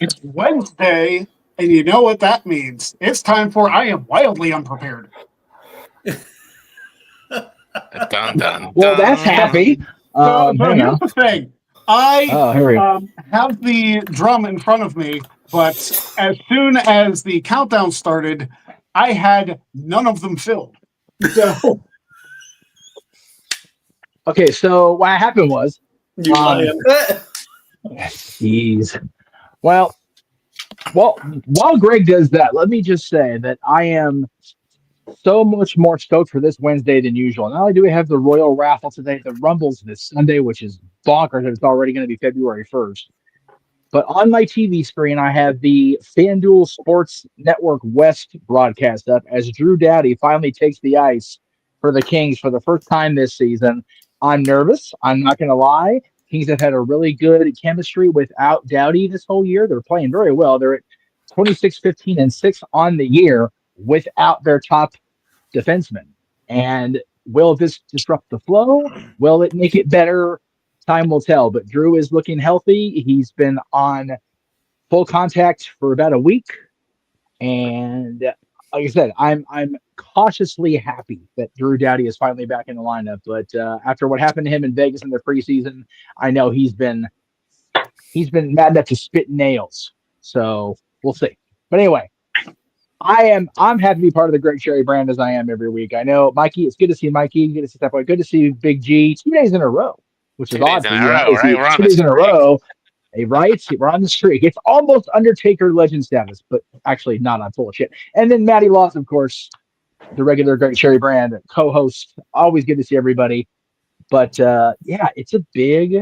It's Wednesday, and you know what that means. It's time for I Am Wildly Unprepared. Dun, dun, Well, that's happy. dun. So here's the thing. I Here we go. have the drum in front of me, but as soon as the countdown started, I had none of them filled. So Okay, so what happened was, You lion. jeez. Well, while Greg does that, let me just say that I am so much more stoked for this Wednesday than usual. Not only do we have the Royal Raffle today, the Rumbles this Sunday, which is bonkers that it's already going to be February 1st. But on my TV screen, I have the FanDuel Sports Network West broadcast up as Drew Doughty finally takes the ice for the Kings for the first time this season. I'm nervous. I'm not going to lie. Kings have had a really good chemistry without Doughty this whole year. They're playing very well. They're at 26, 15, and 6 on the year without their top defenseman. And will this disrupt the flow? Will it make it better? Time will tell. But Drew is looking healthy. He's been on full contact for about a week. And like I said, I'm cautiously happy that Drew Doughty is finally back in the lineup. But after what happened to him in Vegas in the preseason, I know he's been mad enough to spit nails. So we'll see. But anyway, I'm happy to be part of the Greg Cherry brand as I am every week. I know Mikey. It's good to see Mikey. Good to see that boy. Good to see Big G 2 days in a row, which is 2 days odd in for a you. row, right? We're on 2 the days in a streak. row. Hey, right? We're on the streak. It's almost Undertaker legend status, but actually not. I'm full of shit. And then Matty Loss, of course, the regular Greg Cherry brand co-host. Always good to see everybody. But yeah, it's a big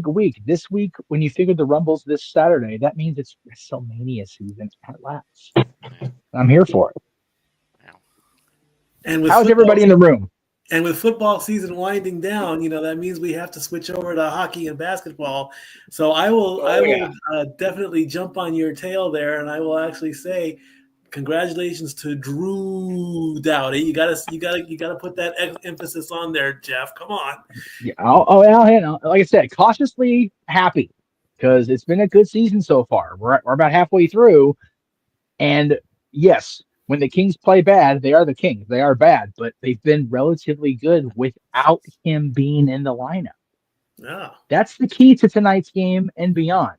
week. This week, when you figure the Rumbles this Saturday, that means it's WrestleMania season at last. I'm here for it. And with How's everybody in the room? And with football season winding down, that means we have to switch over to hockey and basketball. So I will definitely jump on your tail there, and I will actually say, congratulations to Drew Doughty. You gotta put that emphasis on there, Jeff. Come on. Yeah, like I said, cautiously happy because it's been a good season so far. We're about halfway through, and yes, when the Kings play bad, they are the Kings. They are bad, but they've been relatively good without him being in the lineup. Yeah, that's the key to tonight's game and beyond.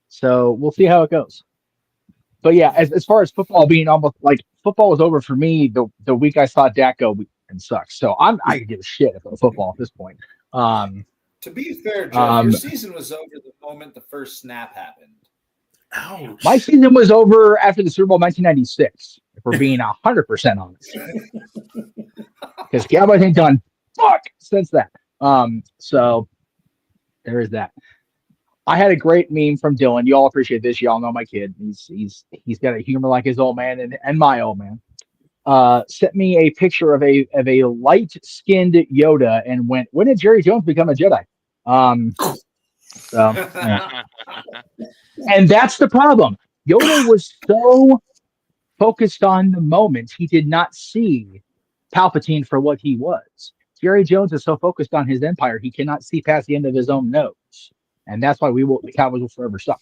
So we'll see how it goes. But yeah, as far as football being almost like football was over for me the week I saw Dak go and sucks. So I could give a shit about football at this point. To be fair, Jeff, your season was over the moment the first snap happened. Ouch. My season was over after the Super Bowl 1996, if we're being 100% honest. Because Cowboys ain't done fuck since that. So there is that. I had a great meme from Dylan. You all appreciate this. Y'all know my kid. He's got a humor like his old man and my old man. Sent me a picture of a light-skinned Yoda and went, when did Jerry Jones become a Jedi? So, yeah. And that's the problem. Yoda was so focused on the moment, he did not see Palpatine for what he was. Jerry Jones is so focused on his empire, he cannot see past the end of his own nose. And that's why the Cowboys will forever suck.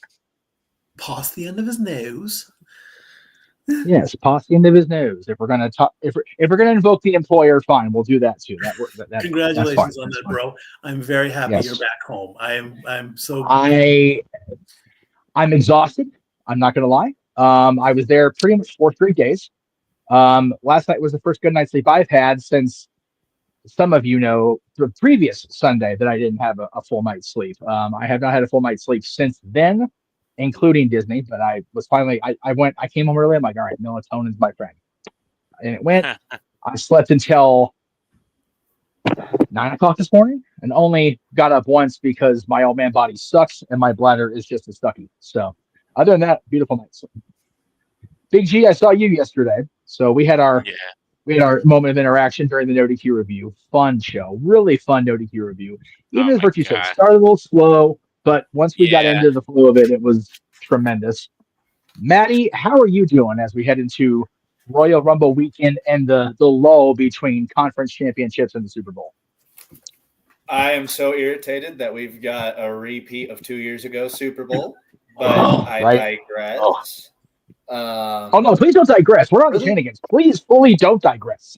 Past the end of his nose. Yes, past the end of his nose. If we're gonna talk, if we're gonna invoke the employer, fine, we'll do that too. Congratulations on that, bro. I'm very happy you're back home. I'm exhausted. I'm not gonna lie. I was there pretty much 4 straight days. Last night was the first good night's sleep I've had since some of you know the previous Sunday that I didn't have a full night's sleep. I have not had a full night's sleep since then, including Disney, but I was finally, I came home early. I'm like, all right, melatonin's my friend. And it went, I slept until 9 o'clock this morning and only got up once because my old man body sucks and my bladder is just as stucky. So other than that, beautiful night. So, Big G, I saw you yesterday. So we had our moment of interaction during the NoDQ review. Fun show, really fun NoDQ review. Even as Richie said, started a little slow, but once we got into the flow of it, it was tremendous. Maddie, how are you doing as we head into Royal Rumble weekend and the lull between conference championships and the Super Bowl? I am so irritated that we've got a repeat of 2 years ago Super Bowl. but I Right. digress. Oh no! Please don't digress. We're on the shenanigans. Please fully don't digress.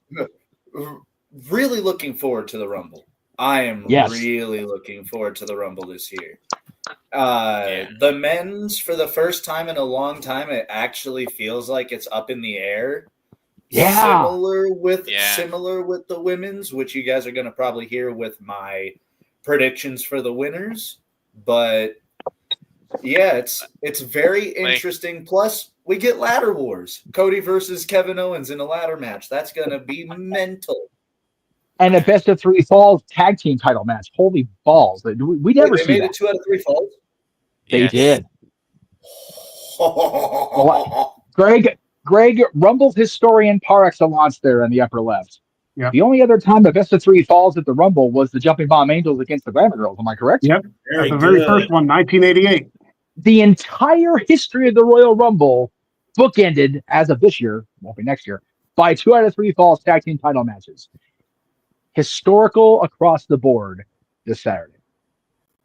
Really looking forward to the Rumble. I am really looking forward to the Rumble this year. The men's, for the first time in a long time, it actually feels like it's up in the air. Yeah. Similar with the women's, which you guys are going to probably hear with my predictions for the winners. But yeah, it's very interesting. Plus, we get ladder wars. Cody versus Kevin Owens in a ladder match. That's going to be mental. And a best of 3 falls tag team title match. Holy balls! We never see made that. it 2 out of 3 falls. They did. Greg, Rumble's historian par excellence there in the upper left. Yeah. The only other time the best of 3 falls at the Rumble was the Jumping Bomb Angels against the Glamour Girls. Am I correct? Yep. The very first one, 1988. The entire history of the Royal Rumble bookended, as of this year, won't be next year, by 2 out of 3 falls tag team title matches. Historical across the board this Saturday.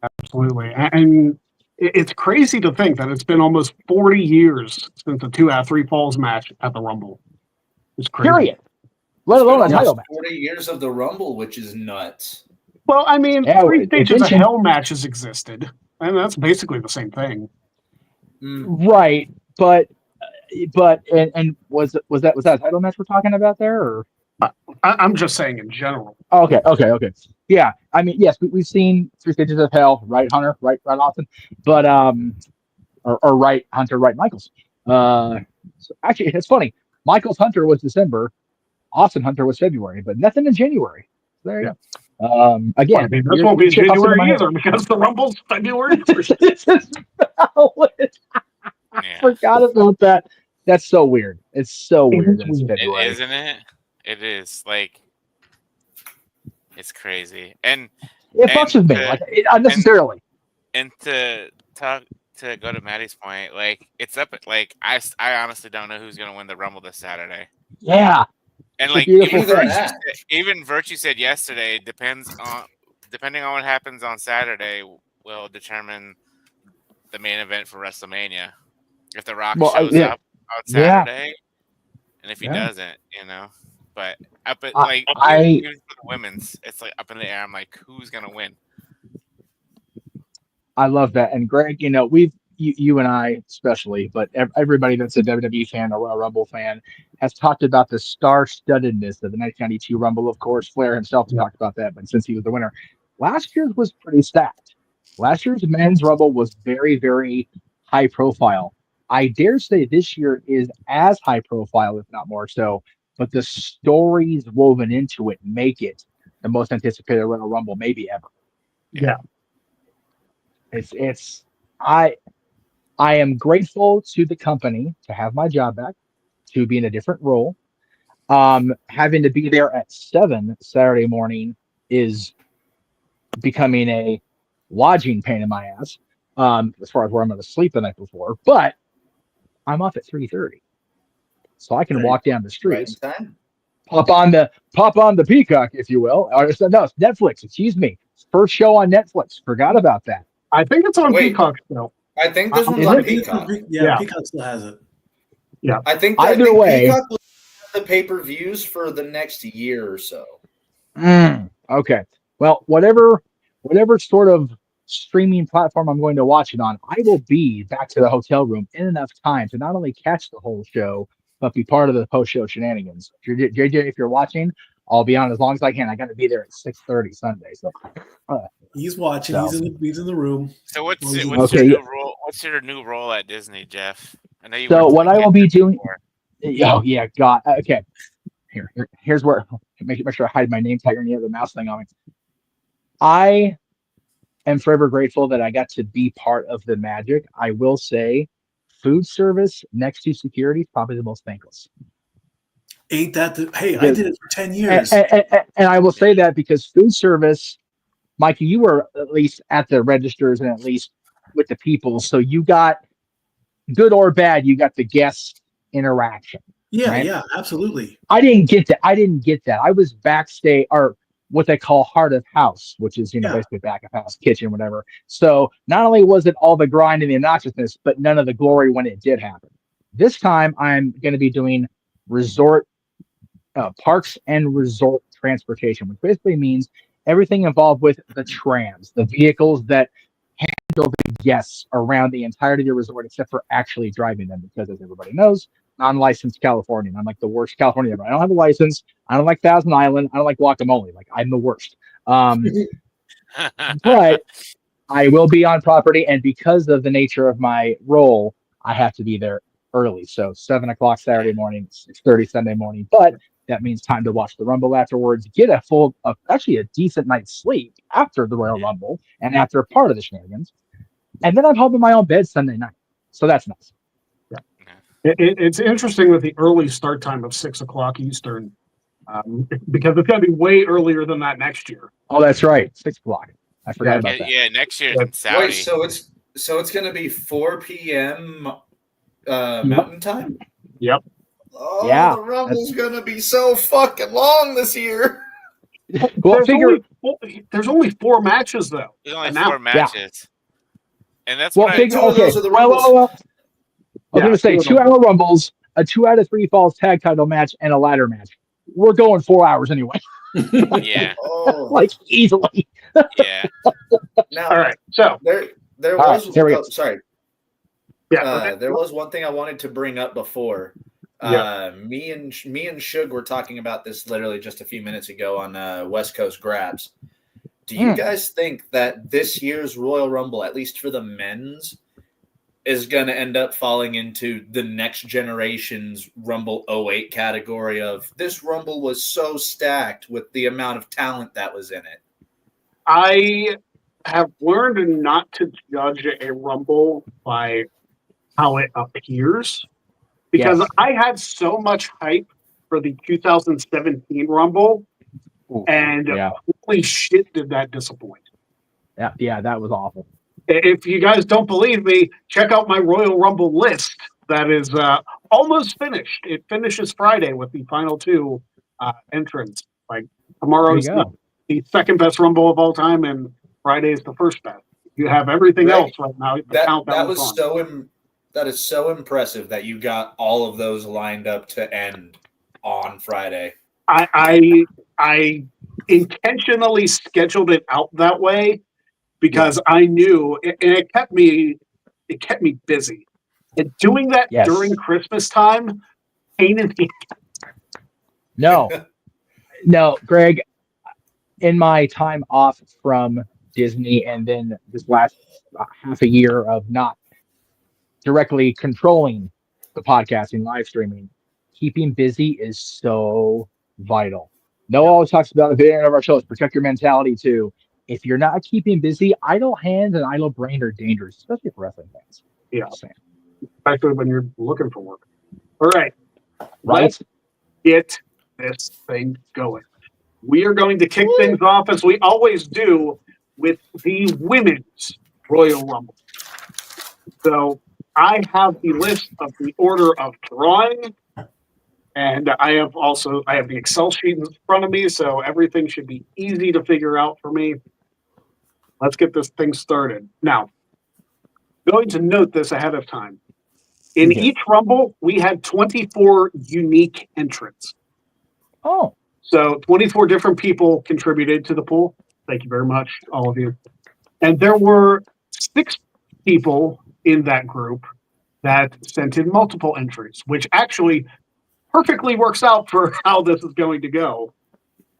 Absolutely. And it's crazy to think that it's been almost 40 years since the 2 out of 3 falls match at the Rumble. It's crazy. Period. Let alone a title match. 40 years of the Rumble, which is nuts. Well, I mean, 3 stages of hell matches existed, and that's basically the same thing. Right, but was that a title match we're talking about there, or? I'm just saying in general. Okay. Yeah, I mean, yes, we've seen 3 stages of hell, right, Hunter, right, Austin, but or right, Hunter, right, Michaels. So actually, it's funny. Michaels Hunter was December, Austin Hunter was February, but nothing in January. So there you go. Again, well, I mean, this won't be January either because the Rumble's February. I forgot about that. That's so weird. It's so weird. That it's February. Isn't it? It is like it's crazy, and it fucks with me like unnecessarily. And to go to Maddie's point, like it's up. Like I honestly don't know who's gonna win the Rumble this Saturday. Yeah, and like even Virtue said yesterday, depending on what happens on Saturday, will determine the main event for WrestleMania. If The Rock shows up on Saturday, and if he doesn't, But up at even for the women's, it's like up in the air. I'm like, who's gonna win? I love that. And Greg, you and I especially, but everybody that's a WWE fan, a Royal Rumble fan, has talked about the star-studdedness of the 1992 Rumble. Of course, Flair himself talked about that, but since he was the winner, last year's was pretty stacked. Last year's men's Rumble was very, very high profile. I dare say this year is as high profile, if not more so. But the stories woven into it make it the most anticipated Royal Rumble maybe ever. Yeah. I am grateful to the company to have my job back, to be in a different role. Having to be there at 7 Saturday morning is becoming a lodging pain in my ass, as far as where I'm going to sleep the night before. But I'm off at 3:30. So I can walk down the street, pop on the Peacock, if you will. Or, no, it's Netflix. Excuse me. First show on Netflix. Forgot about that. I think it's on Peacock still. I think this one's on Peacock. Yeah, Peacock still has it. Yeah, I think way, Peacock will have the pay-per-views for the next year or so. Okay. Well, whatever sort of streaming platform I'm going to watch it on, I will be back to the hotel room in enough time to not only catch the whole show, but be part of the post-show shenanigans. JJ, if you're watching, I'll be on as long as I can. I got to be there at 6:30 Sunday. So he's watching. So. He's in the room. So what's your new role? What's your new role at Disney, Jeff? I know you. So what I will be doing. Oh yeah, God. Okay. Here's where make sure I hide my name tag or any other mouse thing on me. I am forever grateful that I got to be part of the magic. I will say, food service next to security is probably the most thankless. Ain't that hey, I did it for 10 years. And I will say that because food service, Mikey, you were at least at the registers and at least with the people. So you got, good or bad, you got the guest interaction. Yeah, right? Yeah, absolutely. I didn't get that. I was backstage, or what they call heart of house, which is, Yeah. basically back of house, kitchen, whatever. So not only was it all the grind and the obnoxiousness, but none of the glory when it did happen. This time I'm going to be doing resort parks and resort transportation, which basically means everything involved with the trams, the vehicles that handle the guests around the entirety of your resort, except for actually driving them, because as everybody knows, non-licensed Californian. I'm like the worst Californian ever. I don't have a license. I don't like Thousand Island. I don't like guacamole. Like, I'm the worst. But I will be on property, and because of the nature of my role, I have to be there early. So 7 o'clock Saturday morning, 6:30 Sunday morning. But that means time to watch the Rumble afterwards, get actually a decent night's sleep after the Royal Rumble and after part of the shenanigans. And then I'm home in my own bed Sunday night. So that's nice. Yeah. It's interesting with the early start time of 6 o'clock Eastern, because it's going to be way earlier than that next year. Oh, that's right. 6 o'clock. I forgot about that. Yeah, next year in Saudi. Wait, so it's going to be 4 p.m. Mountain Time? Yep. Oh, yeah, the Rumble's going to be so fucking long this year. Well, there's only 4 matches, though. There's only 4 matches. And that's well, what okay. Well, I was going to say 2-hour Rumbles, a 2 out of 3 falls tag title match, and a ladder match. We're going 4 hours anyway. Yeah. Like, easily. Yeah. Now, all right. So there right, was. here we go. Sorry. Yeah. There was one thing I wanted to bring up before. Me and Shug were talking about this literally just a few minutes ago on West Coast Grabs. Do you guys think that this year's Royal Rumble, at least for the men's, is going to end up falling into the next generation's Rumble 08 category of this Rumble was so stacked with the amount of talent that was in it? I have learned not to judge a Rumble by how it appears, because I had so much hype for the 2017 Rumble, and holy shit, did that disappoint. Yeah, that was awful. If you guys don't believe me, check out my Royal Rumble list. That is almost finished. It finishes Friday with the final 2 entrants. Like, tomorrow's the second best Rumble of all time, and Friday is the first best. You have everything else right now. That is so impressive that you got all of those lined up to end on Friday. I intentionally scheduled it out that way because I knew, and it kept me busy. And doing that during Christmas time, pain in the No, Greg, in my time off from Disney and then this last half a year of not directly controlling the podcasting, live streaming, keeping busy is so vital. Noah always talks about at the beginning of our shows, protect your mentality too. If you're not keeping busy, idle hands and idle brain are dangerous, especially for wrestling fans. Yeah. Especially when you're looking for work. All right. Right. Let's get this thing going. We are going to kick things off as we always do with the women's Royal Rumble. So I have the list of the order of drawing, and I have the Excel sheet in front of me, so everything should be easy to figure out for me. Let's get this thing started. Now, going to note this ahead of time. In each Rumble, we had 24 unique entrants. Oh. So 24 different people contributed to the pool. Thank you very much, all of you. And there were 6 people in that group that sent in multiple entries, which actually perfectly works out for how this is going to go.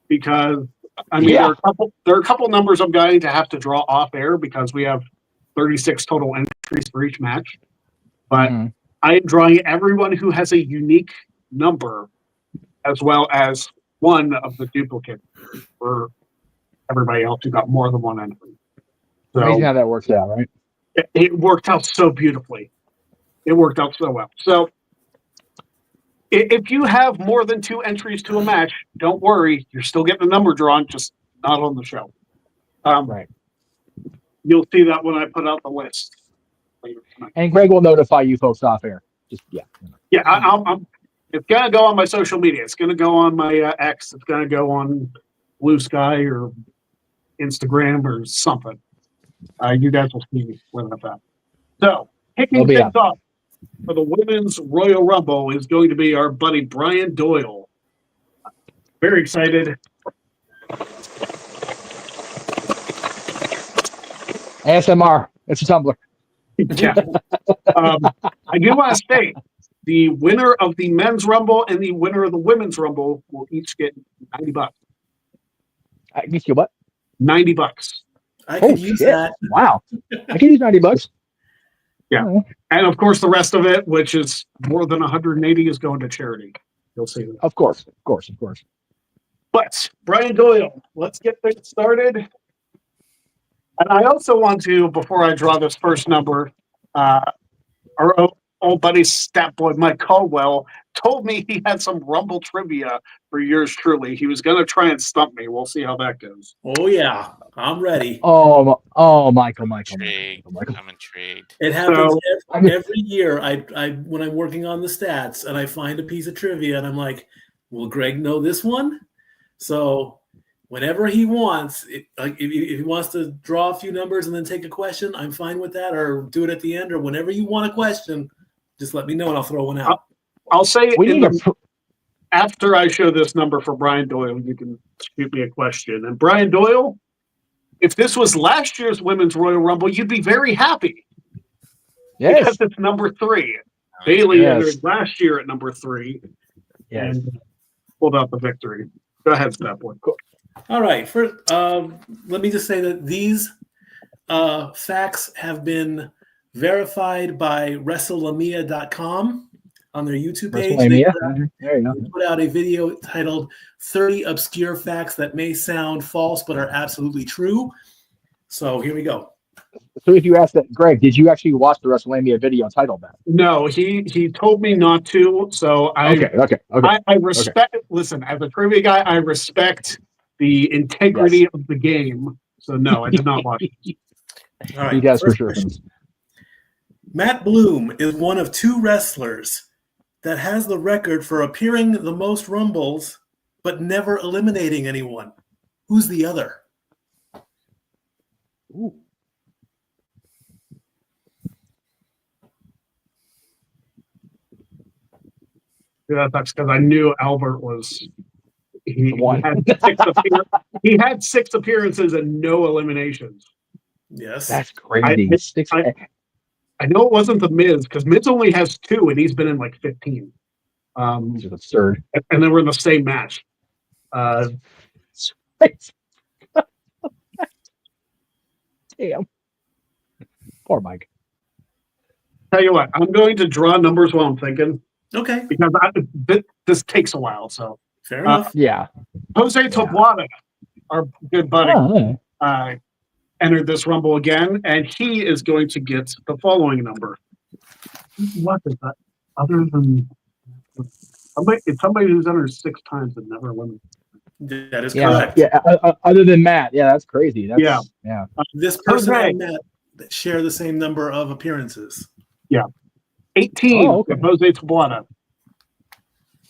Because, I mean, there are a couple numbers I'm going to have to draw off air because we have 36 total entries for each match. But I am drawing everyone who has a unique number as well as one of the duplicates for everybody else who got more than one entry. So amazing how that works out, right? It worked out so beautifully. It worked out so well. So if you have more than 2 entries to a match, don't worry. You're still getting a number drawn, just not on the show. Right. You'll see that when I put out the list later tonight. And Greg will notify you folks off air. Yeah, it's going to go on my social media. It's going to go on my X. It's going to go on Blue Sky or Instagram or something. You guys will see when that's at. So, kicking things off for the Women's Royal Rumble is going to be our buddy Brian Doyle. Very excited. ASMR. It's a tumbler. Yeah. I do want to state the winner of the Men's Rumble and the winner of the Women's Rumble will each get $90. I guess you what? $90. I could use that. Wow. I can use $90. Yeah. Oh. And of course, the rest of it, which is more than 180, is going to charity. You'll see that. Of course. But Brian Doyle, let's get things started. And I also want to, before I draw this first number, our old buddy stat boy Mike Caldwell told me he had some Rumble trivia for yours truly. He was going to try and stump me. We'll see how that goes. Oh yeah, I'm ready. Michael. I'm intrigued. It happens every year. I when I'm working on the stats and I find a piece of trivia and I'm like, will Greg know this one? So whenever he wants, if he wants to draw a few numbers and then take a question, I'm fine with that, or do it at the end, or whenever you want a question, just let me know and I'll throw one out. I'll say after I show this number for Brian Doyle, you can shoot me a question. And Brian Doyle, if this was last year's Women's Royal Rumble, you'd be very happy. Yes. Because it's number 3. Bailey entered last year at number 3. Yes. And pulled out the victory. Go ahead, Stat Boy. Cool. All right. First, let me just say that these facts have been verified by WrestleMania.com on their YouTube page. They put out a video titled 30 Obscure Facts That May Sound False But Are Absolutely True. So here we go. So if you asked that, Greg, did you actually watch the WrestleMania video titled that? No, he told me not to. So I respect, listen, as a trivia guy, I respect the integrity of the game. So no, I did not watch it. All right. You guys for sure. Matt Bloom is one of 2 wrestlers that has the record for appearing the most Rumbles, but never eliminating anyone. Who's the other? Ooh. Yeah, that's because I knew Albert was. He had 6 appearances and no eliminations. Yes, that's crazy. I know it wasn't the Miz because Miz only has 2 and he's been in like 15. Which is absurd. And they were in the same match. Damn. Poor Mike. Tell you what, I'm going to draw numbers while I'm thinking. Okay. Because this takes a while. So fair enough. Jose Tabuada, our good buddy, entered this Rumble again, and he is going to get the following number. What is that? Other than it's somebody who's entered 6 times and never won. That is correct. Yeah. Other than Matt, that's crazy. Yeah. This person and Matt share the same number of appearances. Yeah. 18 with Jose Tabuada.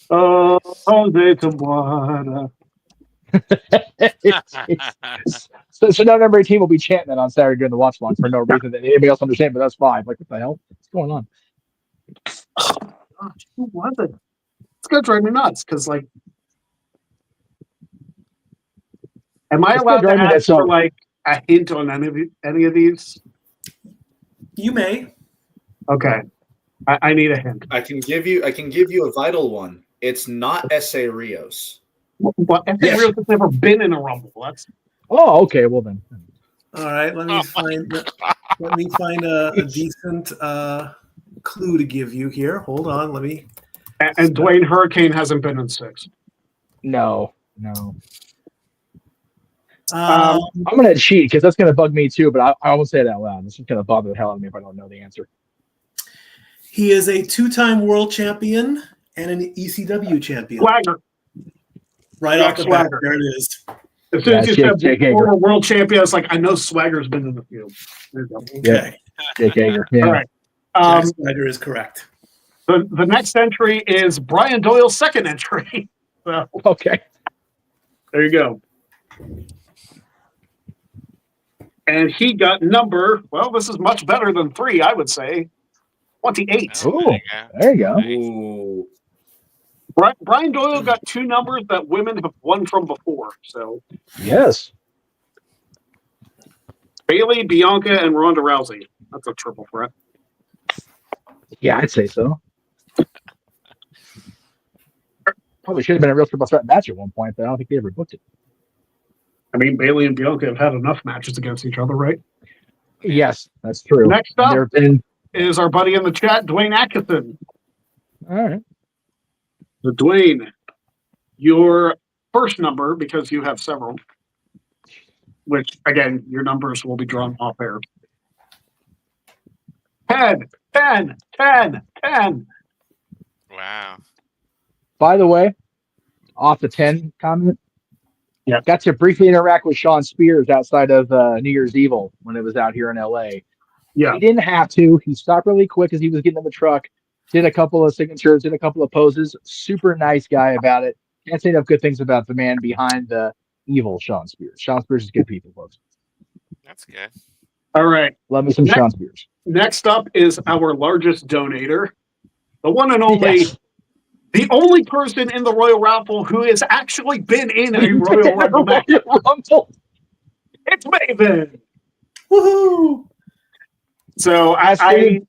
Oh, Jose Tabuada. So now number 18 will be chanting that on Saturday during the watch long for no reason that anybody else understands, but that's fine. Like, what the hell? What's going on? Oh, gosh, who was it? It's gonna drive me nuts because, like, am I allowed to ask for like a hint on any of these? You may. Okay, I need a hint. I can give you a vital one. It's not S.A. Rios. Well, S.A. Rios has never been in a Rumble. That's okay. Well then. All right. Let me find a decent clue to give you here. Hold on. Let me. And Dwayne Hurricane hasn't been in 6. No. I'm gonna cheat because that's gonna bug me too. But I won't say it out loud. This is gonna bother the hell out of me if I don't know the answer. He is a 2-time world champion and an ECW champion. Swagger. Right off the bat, there it is. As soon as you said former world champion, I was like, I know Swagger's been in the field. There you go. Okay. Jake Hager. Yeah. All right. Swagger is correct. The next entry is Brian Doyle's second entry. So, okay. there you go. And he got number, well, this is much better than 3, I would say. 28. Oh, there you go. Ooh. Brian Doyle got 2 numbers that women have won from before. So Yes. Bailey, Bianca, and Ronda Rousey. That's a triple threat. Yeah, I'd say so. Probably should have been a real triple threat match at one point, but I don't think they ever booked it. I mean, Bailey and Bianca have had enough matches against each other, right? Yes, that's true. Next up There have been... is our buddy in the chat, Dwayne Atkinson. All right. So, Dwayne, your first number, because you have several, which, again, your numbers will be drawn off air. 10, 10, 10, 10. Wow. By the way, off the 10 comment, yeah, got to briefly interact with Sean Spears outside of New Year's Evil when it was out here in LA. Yeah. He didn't have to. He stopped really quick as he was getting in the truck, did a couple of signatures, did a couple of poses. Super nice guy about it. Can't say enough good things about the man behind the evil Sean Spears. Sean Spears is good people, folks. That's good. All right. Love me some Sean Spears. Next up is our largest donator, the one and only, the only person in the Royal Raffle who has actually been in a Royal Rumble match. It's Maven. Woohoo! So I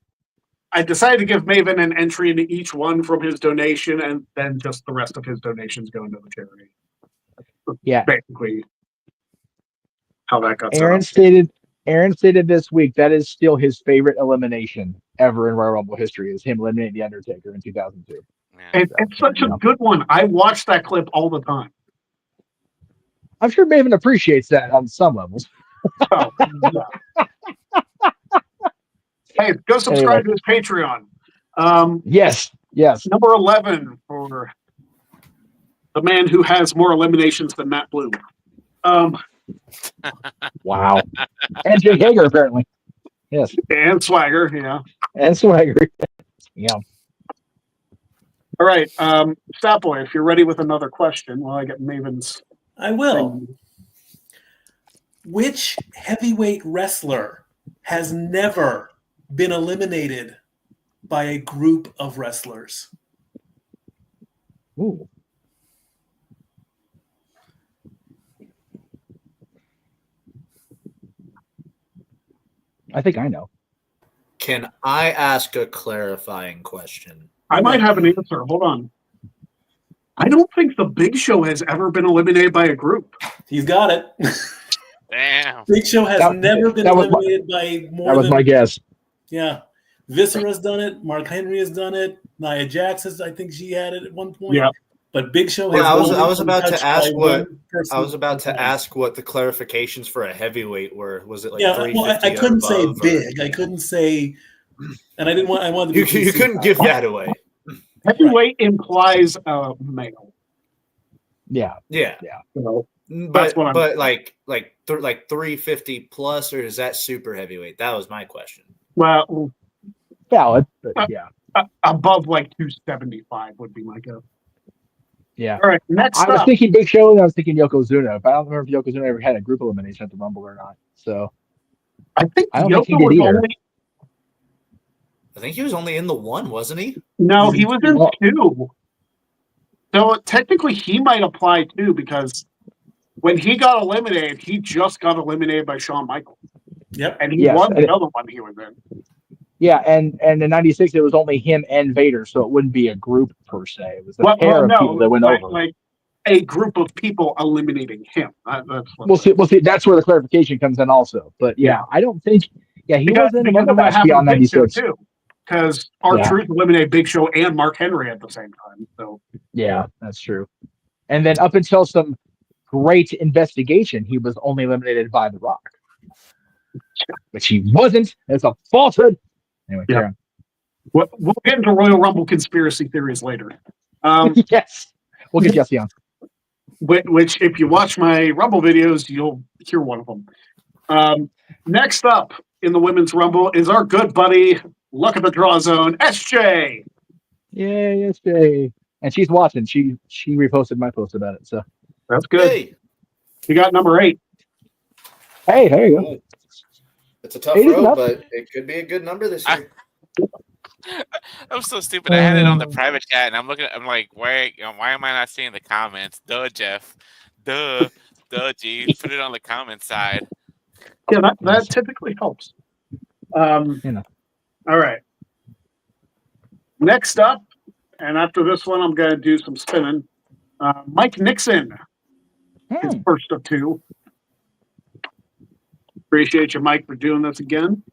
decided to give Maven an entry into each one from his donation, and then just the rest of his donations go into the charity. Yeah. Basically how that got Aaron stated this week that is still his favorite elimination ever in Royal Rumble history is him eliminating The Undertaker in 2002. And it's such a good one. I watch that clip all the time. I'm sure Maven appreciates that on some levels. Oh, yeah. Hey, go subscribe to his Patreon. Yes. Number 11 for the man who has more eliminations than Matt Bloom. Wow. And Jake Hager, apparently. Yes. And Swagger, yeah. And Swagger. Yeah. All right. Statboy, if you're ready with another question while I get Maven's. I will. Which heavyweight wrestler has never been eliminated by a group of wrestlers? Ooh. I think I know. Can I ask a clarifying question? I might have an answer. Hold on. I don't think the Big Show has ever been eliminated by a group. He's got it. Damn. Big Show has never been eliminated by more than... That was my guess. Yeah. Viscera's done it. Mark Henry has done it. Nia Jax has, I think she had it at one point. Yeah. But Big Show has... I was about to ask what the clarifications for a heavyweight were. Was it like 350 I couldn't say above, big. I couldn't say... And I didn't want... I wanted to be you couldn't give that away. Heavyweight implies a male. Yeah. So, but like 350 plus, or is that super heavyweight? That was my question. Well, valid, but yeah. Above like 275 would be my guess. Yeah. All right. Next I was thinking Big Show and I was thinking Yokozuna, but I don't remember if Yokozuna ever had a group elimination at the Rumble or not. So I don't think he did either. I think he was only in the one, wasn't he? No, he was in 2. So technically he might apply too, because when he got eliminated, he just got eliminated by Shawn Michaels. Yep. And he won the other one he was in. Yeah, and in '96 it was only him and Vader, so it wouldn't be a group per se. It was a pair of people that went over. Like a group of people eliminating him. We'll see. That's where the clarification comes in, also. But yeah, I don't think. Yeah, he was in another match beyond '96 too. Because R-Truth eliminated Big Show and Mark Henry at the same time. So yeah, that's true. And then up until some great investigation, he was only eliminated by The Rock, which he wasn't. It's a falsehood. Anyway, yeah. We'll get into Royal Rumble conspiracy theories later. Yes, we'll get Jesse on. Which, if you watch my Rumble videos, you'll hear one of them. Next up in the Women's Rumble is our good buddy, Luck of the Draw Zone, SJ. Yay, SJ. And she's watching. She reposted my post about it. So that's good. Hey. You got number 8. Hey, there you go. Ooh. It's a tough 8 is road, enough. but it could be a good number this year. I'm so stupid. I had it on the private chat, and I'm looking. I'm like, why am I not seeing the comments? Duh, Jeff. Duh, G. Put it on the comment side. Yeah, that typically helps. All right. Next up, and after this one, I'm going to do some spinning. Mike Nixon is first of 2. Appreciate you, Mike, for doing this again.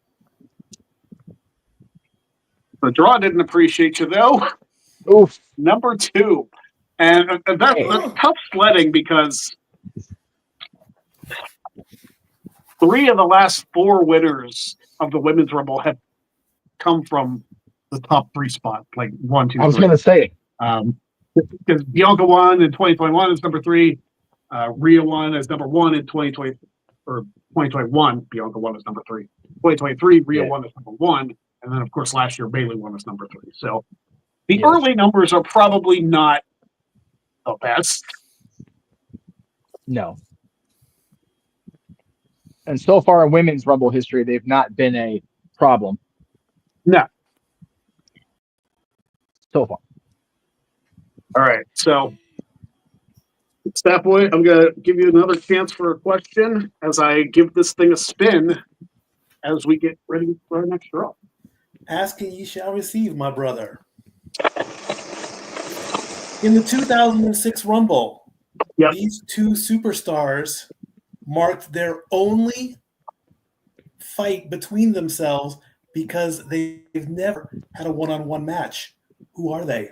The draw didn't appreciate you, though. Oof. Number 2. And that's tough sledding because 3 of the last 4 winners of the Women's Rumble have come from the top 3 spot, like 1, 2, 3. I was going to say. Because Bianca won in 2021 as number 3. Rhea won as number 1 in 2020 or 2021. Bianca won as number 3. 2023, Rhea won as number 1. And then, of course, last year, Bayley won as number 3. So the early numbers are probably not the best. No. And so far in women's Rumble history, they've not been a problem. No. So far. All right. So, Stat Boy, I'm going to give you another chance for a question as I give this thing a spin as we get ready for our next draw. Ask and ye shall receive, my brother. In the 2006 Rumble, these 2 superstars marked their only fight between themselves because they've never had a one-on-one match. Who are they?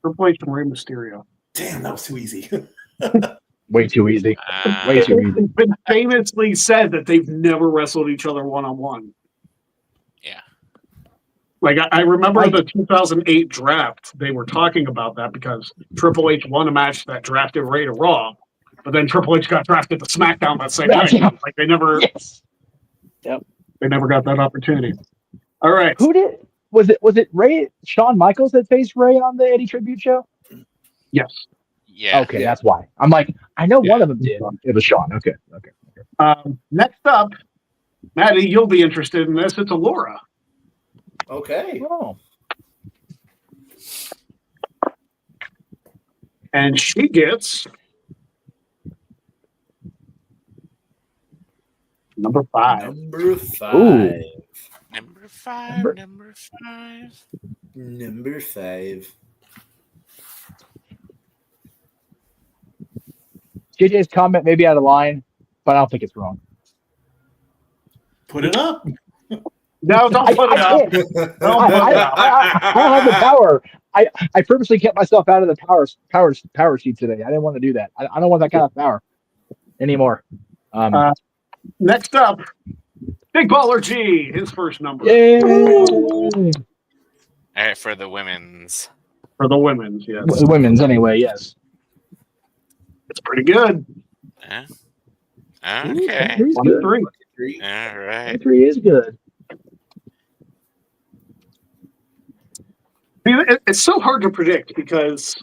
Triple H and Rey Mysterio. Damn, that was too easy. Way too easy. Way too easy. It's been famously said that they've never wrestled each other one-on-one. Yeah. Like, I remember the 2008 draft, they were talking about that because Triple H won a match that drafted Rey to Raw, but then Triple H got drafted to SmackDown that same night. Like, they never they never got that opportunity. All right. Who did? Was it Ray, Shawn Michaels that faced Ray on the Eddie Tribute show? Yes. Yeah. Okay, that's why. I'm like, I know one of them did. It was Shawn. Okay. Next up, Maddie, you'll be interested in this. It's Allura. Okay. Oh. And she gets number 5. Number 5. Ooh. Number 5. Number 5. Number 5. JJ's comment may be out of line, but I don't think it's wrong. Put it up. No, don't put it up. I don't have the power. I purposely kept myself out of the power sheet today. I didn't want to do that. I don't want that kind of power anymore. Next up, Big Baller G, his first number. Yay! All right, for the women's. For the women's, yes. Women's, anyway, yes. It's pretty good. Yeah. Okay. 1-3. All right. 3 is good. It's so hard to predict because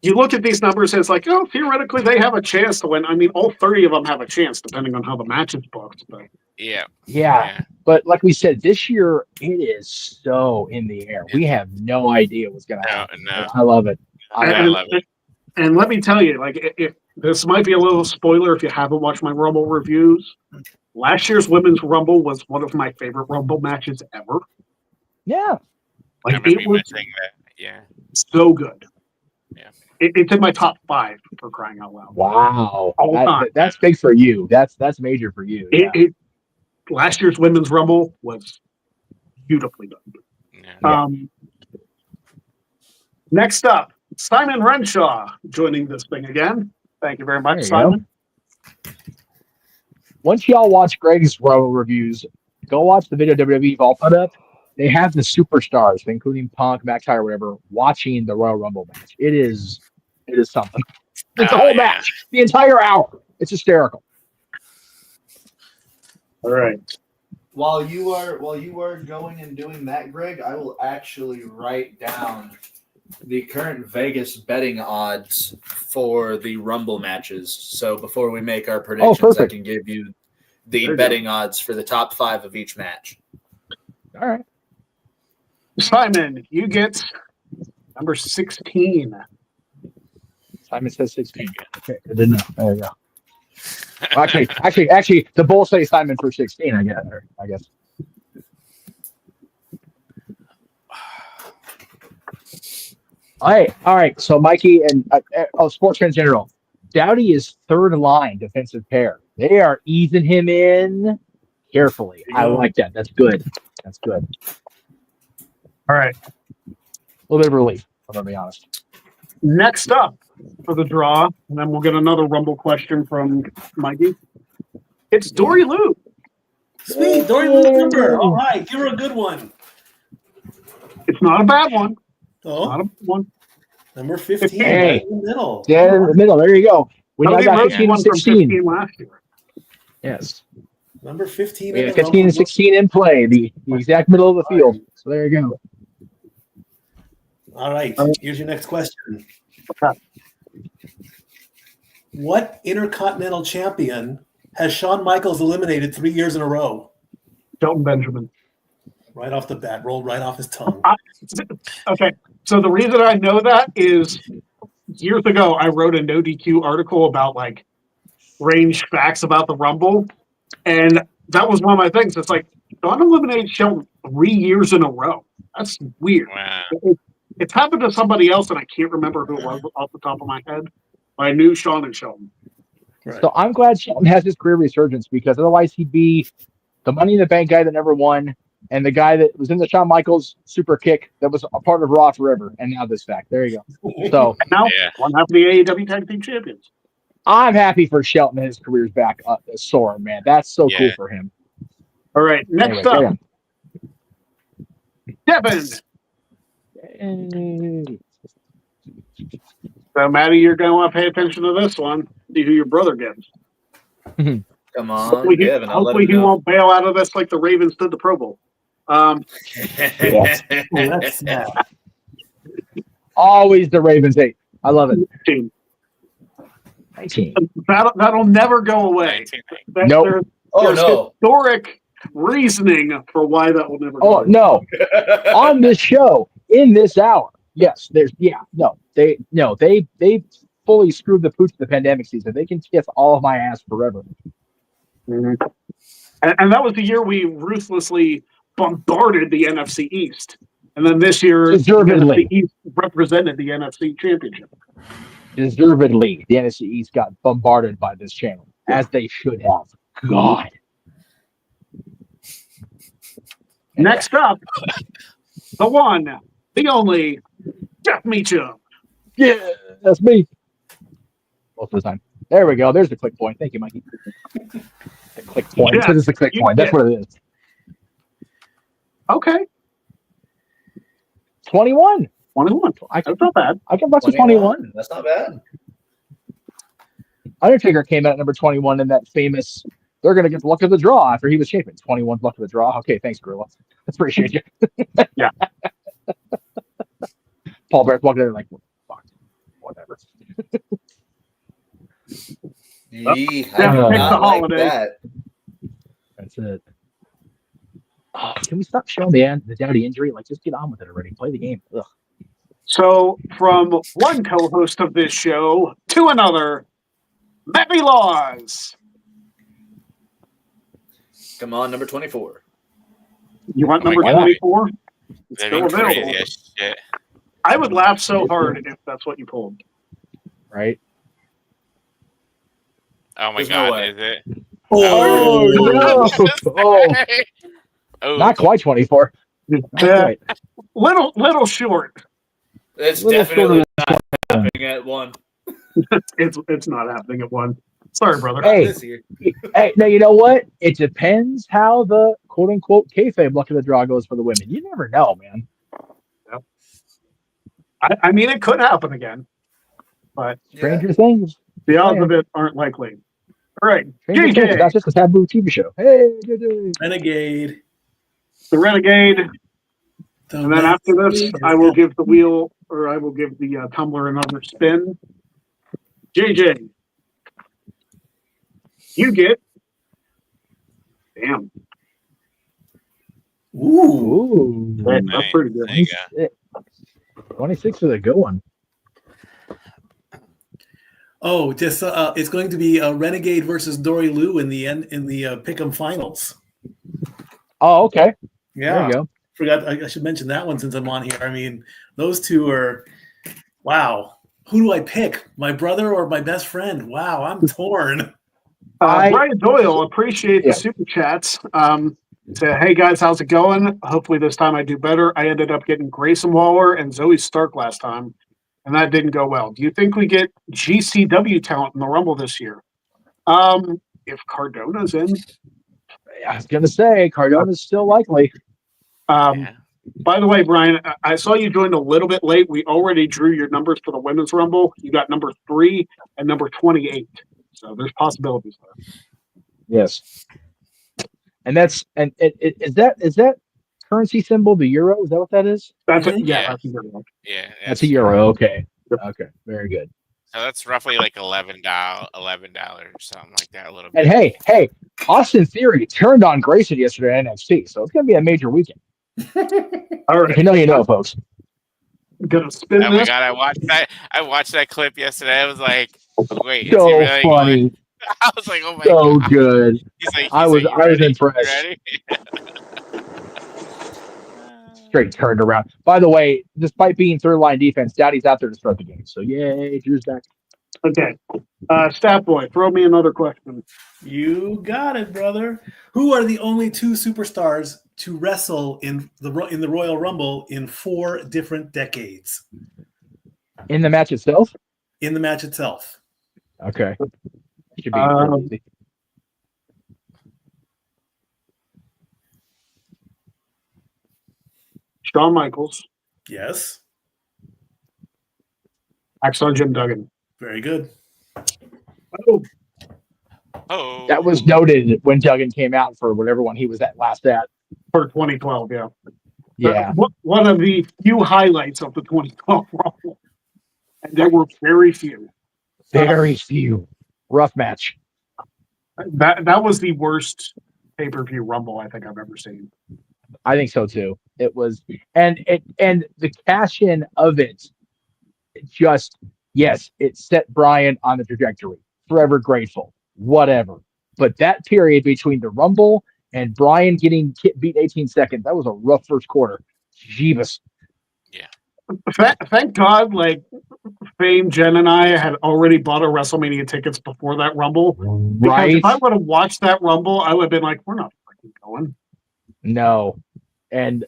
you look at these numbers and it's like, oh, theoretically they have a chance to win. I mean, all 30 of them have a chance depending on how the match is booked. But yeah. But like we said, this year it is so in the air. We have no idea what's going to happen. No. I love it. I love it. And let me tell you, like, if this might be a little spoiler if you haven't watched my Rumble reviews. Last year's Women's Rumble was one of my favorite Rumble matches ever. Yeah. Like, it was so good. Yeah. It's in my top 5 for crying out loud. Wow. All time. That's big for you. That's major for you. Last year's Women's Rumble was beautifully done. Next up, Simon Renshaw joining this thing again. Thank you very much, Simon. Once y'all watch Greg's Rumble reviews, go watch the video WWE all put up. They have the superstars, including Punk, McIntyre, whatever, watching the Royal Rumble match. It is something. It's a whole match, the entire hour. It's hysterical. All right. While you are going and doing that, Greg, I will actually write down the current Vegas betting odds for the Rumble matches. So before we make our predictions, I can give you the betting odds for the top 5 of each match. All right. Simon, you get number 16. Simon says 16. Okay, I didn't know. There you go. Actually, the Bulls say Simon for 16. I guess. All right. So Mikey and sports in general, Dowdy is third line defensive pair. They are easing him in carefully. I like that. That's good. All right. A little bit of relief, I'm going to be honest. Next up for the draw, and then we'll get another Rumble question from Mikey. It's Dory Lou. Sweet, Dory Lou's number. All right, give her a good one. It's not a bad one. Oh, not a bad one. Number 15. Hey. Right in the middle. Yeah, in the middle. There you go. We now got 15 and 16. 15 last year. Yes. Number 15. Yeah, 15 and 16 in play, the exact middle of the field. So there you go. All right. Here's your next question. What Intercontinental Champion has Shawn Michaels eliminated 3 years in a row? Shelton Benjamin. Right off the bat, rolled right off his tongue. Okay, so the reason I know that is years ago I wrote a no DQ article about like range facts about the Rumble, and that was one of my things. It's like Shawn eliminated Shelton 3 years in a row. That's weird. Wow. It's happened to somebody else, and I can't remember who it was off the top of my head. But I knew Shawn and Shelton. Right. So I'm glad Shelton has his career resurgence because otherwise he'd be the Money in the Bank guy that never won and the guy that was in the Shawn Michaels super kick that was a part of Raw forever. And now this fact. There you go. So and now one half of the AEW Tag Team Champions. I'm happy for Shelton and his career's back soaring, man. That's so cool for him. All right, next up, Devin. So, Maddie, you're going to want to pay attention to this one. See who your brother gets. Come on, hopefully he won't bail out of this like the Ravens did the Pro Bowl. Always the Ravens 8. I love it. 19. That'll never go away. Nope. There's historic reasoning for why that will never go away. No. On this show, in this hour. Yes, they fully screwed the pooch of the pandemic season. They can kiss all of my ass forever. Mm-hmm. And that was the year we ruthlessly bombarded the NFC East. And then this year, the NFC East represented the NFC Championship. Deservedly, the NFC East got bombarded by this channel, as they should have. God. Next up, the one, the only, Jeff Meacham. Yeah, that's me. Most of the time. There we go. There's the click point. Thank you, Mikey. The click point. Yeah. This is the click point. That's what it is. Okay. 21. 21. That's not bad. I can bust a 21. That's not bad. Undertaker came out at number 21 in that famous, they're going to get the luck of the draw after he was champion. 21 luck of the draw. Okay, thanks, Gorilla. Appreciate you. Yeah. Paul Bear's walking in like, fuck, whatever. That. That's it. Oh, can we stop showing the Dowdy injury? Like, just get on with it already. Play the game. Ugh. So, from one co-host of this show to another, Mappy Laws. Come on, number 24. You want number 24? It's still available. Crazy as shit. I would laugh so hard if that's what you pulled. Right? Oh my There's God, no way. is it? Oh, not quite 24. Little short. It's definitely not happening at 1. It's not happening at 1. Sorry, brother. Hey, now you know what? It depends how the quote unquote kayfabe luck of the draw goes for the women. You never know, man. Yep. I mean, it could happen again, but stranger things. The odds of it aren't likely. All right, JJ. That's just a taboo TV show. Hey, Renegade. The Renegade. And then after this, I will give the wheel, or I will give the tumbler another spin. JJ, you get. Damn. Ooh. That's pretty good. There you go. 26 is a good one. Oh, just it's going to be Renegade versus Dory Lou in the Pick'em finals. Oh, okay. Yeah. There you go. Forgot I should mention that one since I'm on here. I mean, those two are wow. Who do I pick? My brother or my best friend? Wow, I'm torn. Brian Doyle, appreciate the super chats. Say, hey guys, how's it going? Hopefully this time I do better. I ended up getting Grayson Waller and Zoe Stark last time, and that didn't go well. Do you think we get GCW talent in the Rumble this year? If Cardona's in. I was going to say, Cardona's still likely. By the way, Brian, I saw you joined a little bit late. We already drew your numbers for the Women's Rumble. You got number 3 and number 28. So there's possibilities there. Yes. And is that currency symbol the euro? Is that what that is? That's Yeah. that's a euro. Yeah, That's a euro. Okay. Okay. Very good. so that's roughly like $11, something like that. A little bit. And hey, Austin Theory turned on Grayson yesterday at NXT, so it's going to be a major weekend. All right. If you know, folks. Gonna spin Oh my this. god, I watched that clip yesterday. I was like, wait, is So he really funny. going? I was like, oh my So god. good. I was "You impressed. ready?" Straight turned around. By the way, despite being third line defense, Daddy's out there to start the game. So yay, Drew's back. Okay. Stat Boy, throw me another question. You got it, brother. Who are the only 2 superstars to wrestle in the Royal Rumble in 4 different decades? In the match itself? In the match itself. Okay. Should be pretty easy. Shawn Michaels, Yes. Hacksaw Jim Duggan. Very good. Oh, That was noted when Duggan came out for whatever one he was at last at. For 2012, yeah. Yeah. One of the few highlights of the 2012 Rumble. And there were very few. Very few. Rough match. That was the worst pay-per-view Rumble I think I've ever seen. I think so too. It was, and the cash in of it, it set Brian on the trajectory. Forever grateful, whatever. But that period between the Rumble and Brian getting beat 18 seconds, that was a rough first quarter. Jeebus. yeah. Thank God, like Fame, Jen, and I had already bought our WrestleMania tickets before that Rumble. Because Right? if I would have watched that Rumble, I would have been like, we're not freaking going. No. And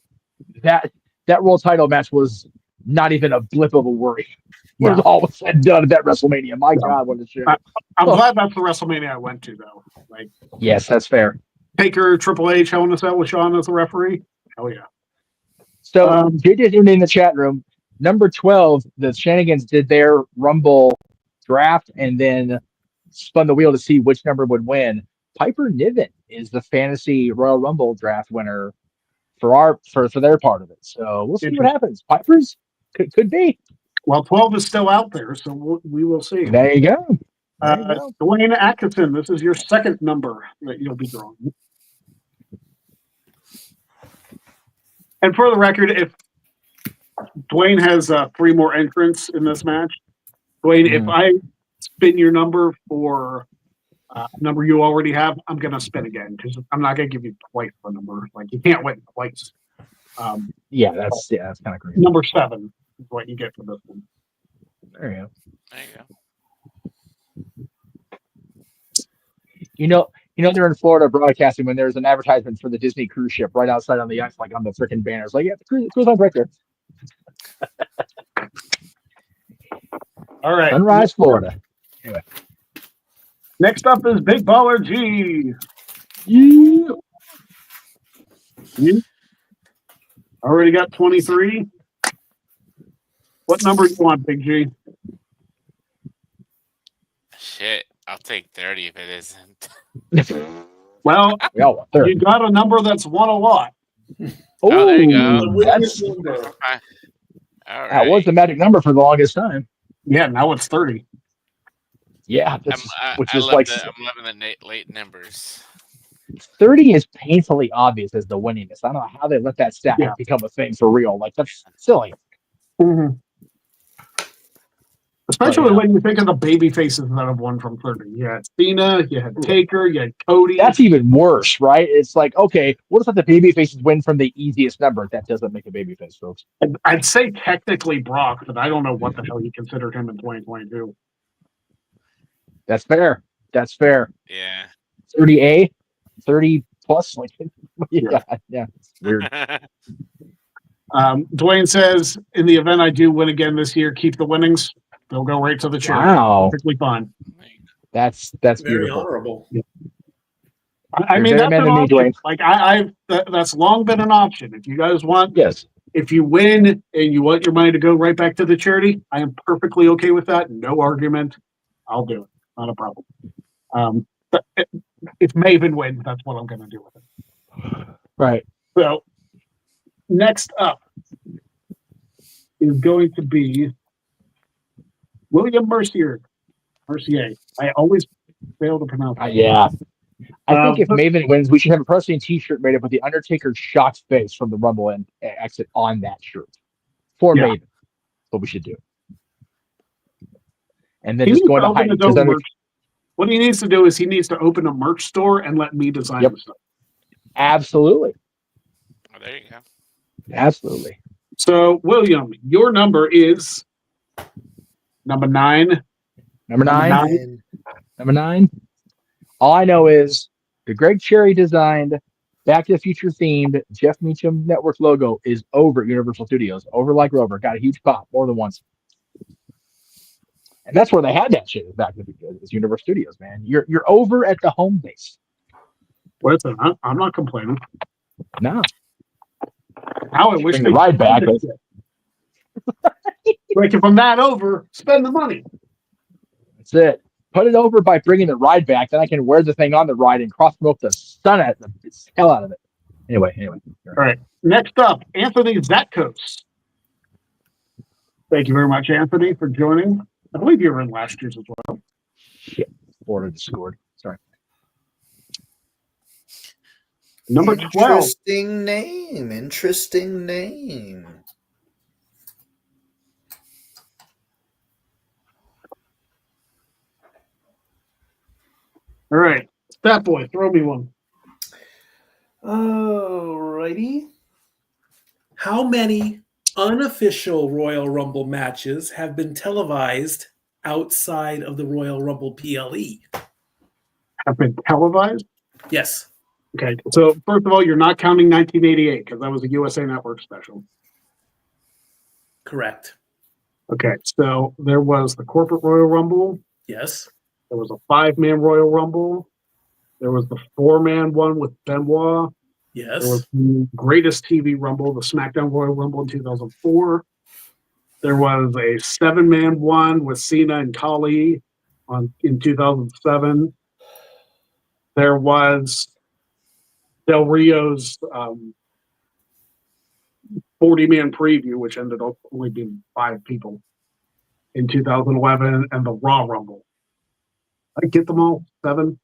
that world title match was not even a blip of a worry. It was all said and done at that WrestleMania. My God, what a show. I'm glad that's the WrestleMania I went to, though. Like, yes, that's fair. Taker, Triple H, Hell in a Cell with Shawn as the referee. Hell yeah. So, JJ's in the chat room. Number 12, the Shenanigans did their Rumble draft and then spun the wheel to see which number would win. Piper Niven is the fantasy Royal Rumble draft winner for their part of it. So we'll see what happens. Piper's could be. Well, 12 is still out there, so we will see. There you go. Dwayne Atkinson, this is your second number that you'll be drawing. And for the record, if Dwayne has 3 more entrants in this match, Dwayne, if I spin your number for number you already have, I'm going to spin again because I'm not going to give you twice the number. Like, you can't win twice. That's kind of crazy. Number 7 is what you get for this one. There you go. There you go. You know they're in Florida broadcasting when there's an advertisement for the Disney cruise ship right outside on the ice, like on the freaking banners. Like, yeah, the cruise line's right there. All right. Sunrise, Florida. Anyway. Next up is Big Baller G. Yeah. You already got 23. What number do you want, Big G? Shit, I'll take 30 if it isn't. Well, you got a number that's won a lot. Oh, there you The go. winner's number. Okay. All That was right. the magic number for the longest time. Yeah, now it's 30. Yeah, I'm like loving the late numbers. 30 is painfully obvious as the winningest. I don't know how they let that stat Yeah. become a thing for real. Like, that's silly. Mm-hmm. Especially yeah. when you think of the baby faces that have won from 30. You had Cena, you had Taker, you had Cody. That's even worse, right? It's like, okay, what if the baby faces win from the easiest number? That doesn't make a baby face, folks. I'd say technically Brock, but I don't know what the hell you considered him in 2022. That's fair. That's fair. Yeah. 30A, 30 plus. Like, yeah. It's weird. Dwayne says, in the event I do win again this year, keep the winnings. They'll go right to the charity. Wow. Perfectly fine. That's Very beautiful. honorable. Yeah. I mean, that's an option. Like that's long been an option. If you guys want, yes. If you win and you want your money to go right back to the charity, I am perfectly okay with that. No argument. I'll do it. Not a problem. But if Maven wins, that's what I'm going to do with it. Right. So next up is going to be William Mercier. I always fail to pronounce that. Yeah. I think if Maven wins, we should have a Preston t-shirt made up with the Undertaker's shocked face from the Rumble and exit on that shirt for Maven. That's what we should do. And then just go into hiding. What he needs to do is he needs to open a merch store and let me design the stuff. Absolutely. Oh, there you go. Absolutely. So, William, your number is number 9. Number nine. All I know is the Greg Cherry designed Back to the Future themed Jeff Meacham Network logo is over at Universal Studios. Over like Rover. Got a huge pop more than once. And that's where they had that shit back to the future. It's Universal Studios, man. You're over at the home base. Listen, I'm not complaining. No. Now I wish bring the ride back. Like if I'm not over, spend the money. That's it. Put it over by bringing the ride back. Then I can wear the thing on the ride and cross promote the sun at the hell out of it. Anyway. All right. Next up, Anthony Zatkos. Thank you very much, Anthony, for joining. I believe you were in last year's as well. Shit. Florida scored. Sorry. Number 12. Interesting name. All right. Stat Boy, throw me one. Alrighty. How many unofficial Royal Rumble matches have been televised outside of the Royal Rumble PLE? Have been televised? Yes. Okay. So, first of all, you're not counting 1988 because that was a USA Network special. Correct. Okay. So, there was the Corporate Royal Rumble. Yes. There was a 5-man Royal Rumble. There was the 4-man one with Benoit. Yes. There was the Greatest TV Rumble, the SmackDown Royal Rumble in 2004. There was a 7-man one with Cena and Khali in 2007. There was Del Rio's 40-man preview, which ended up only being 5 people in 2011, and the Raw Rumble. I get them all 7.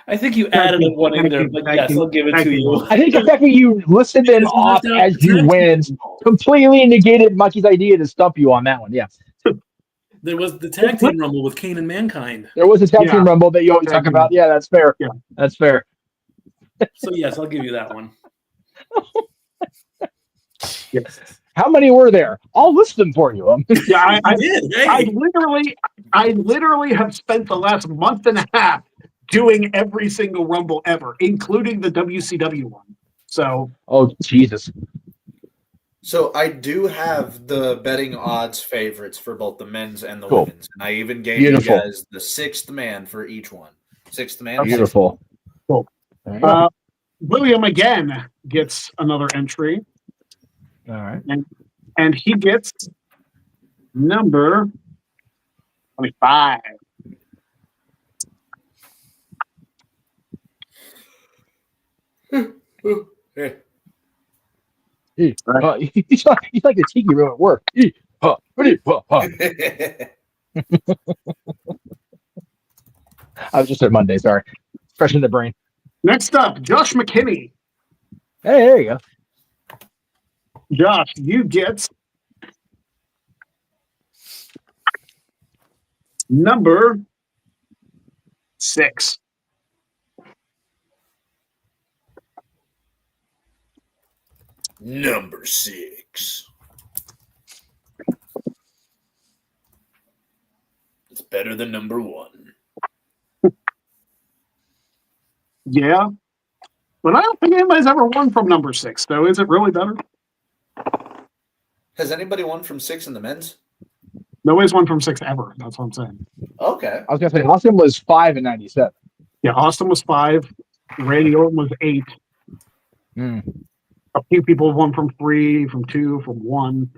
I think you added one in there, but yes, I'll give it to you. I think the fact that you listed them off as you win completely negated Mikey's idea to stump you on that one. Yeah. There was the tag team rumble with Kane and Mankind. There was a tag team rumble that you always talk about. Yeah, that's fair. Yeah, that's fair. So yes, I'll give you that one. Yes. How many were there? I'll list them for you. Yeah, I did. Hey. I literally have spent the last month and a half doing every single Rumble ever, including the WCW one. So, oh Jesus. So I do have the betting odds favorites for both the men's and the women's, and I even gave you guys the 6th man for each one. 6th man. Beautiful. Cool. William again gets another entry. All right. And he gets number 25. He's like the tiki room at work. I was just at Monday. Sorry, fresh in the brain. Next up, Josh McKinney. Hey, there you go. Josh, you get number 6. Number 6. It's better than number 1. Yeah. But I don't think anybody's ever won from number 6, though. Is it really better? Has anybody won from 6 in the men's? Nobody's won from 6 ever. That's what I'm saying. Okay. I was gonna say Austin was 5 in '97. Yeah, Austin was 5. Randy Orton was 8. A few people have won from 3, from 2, from 1.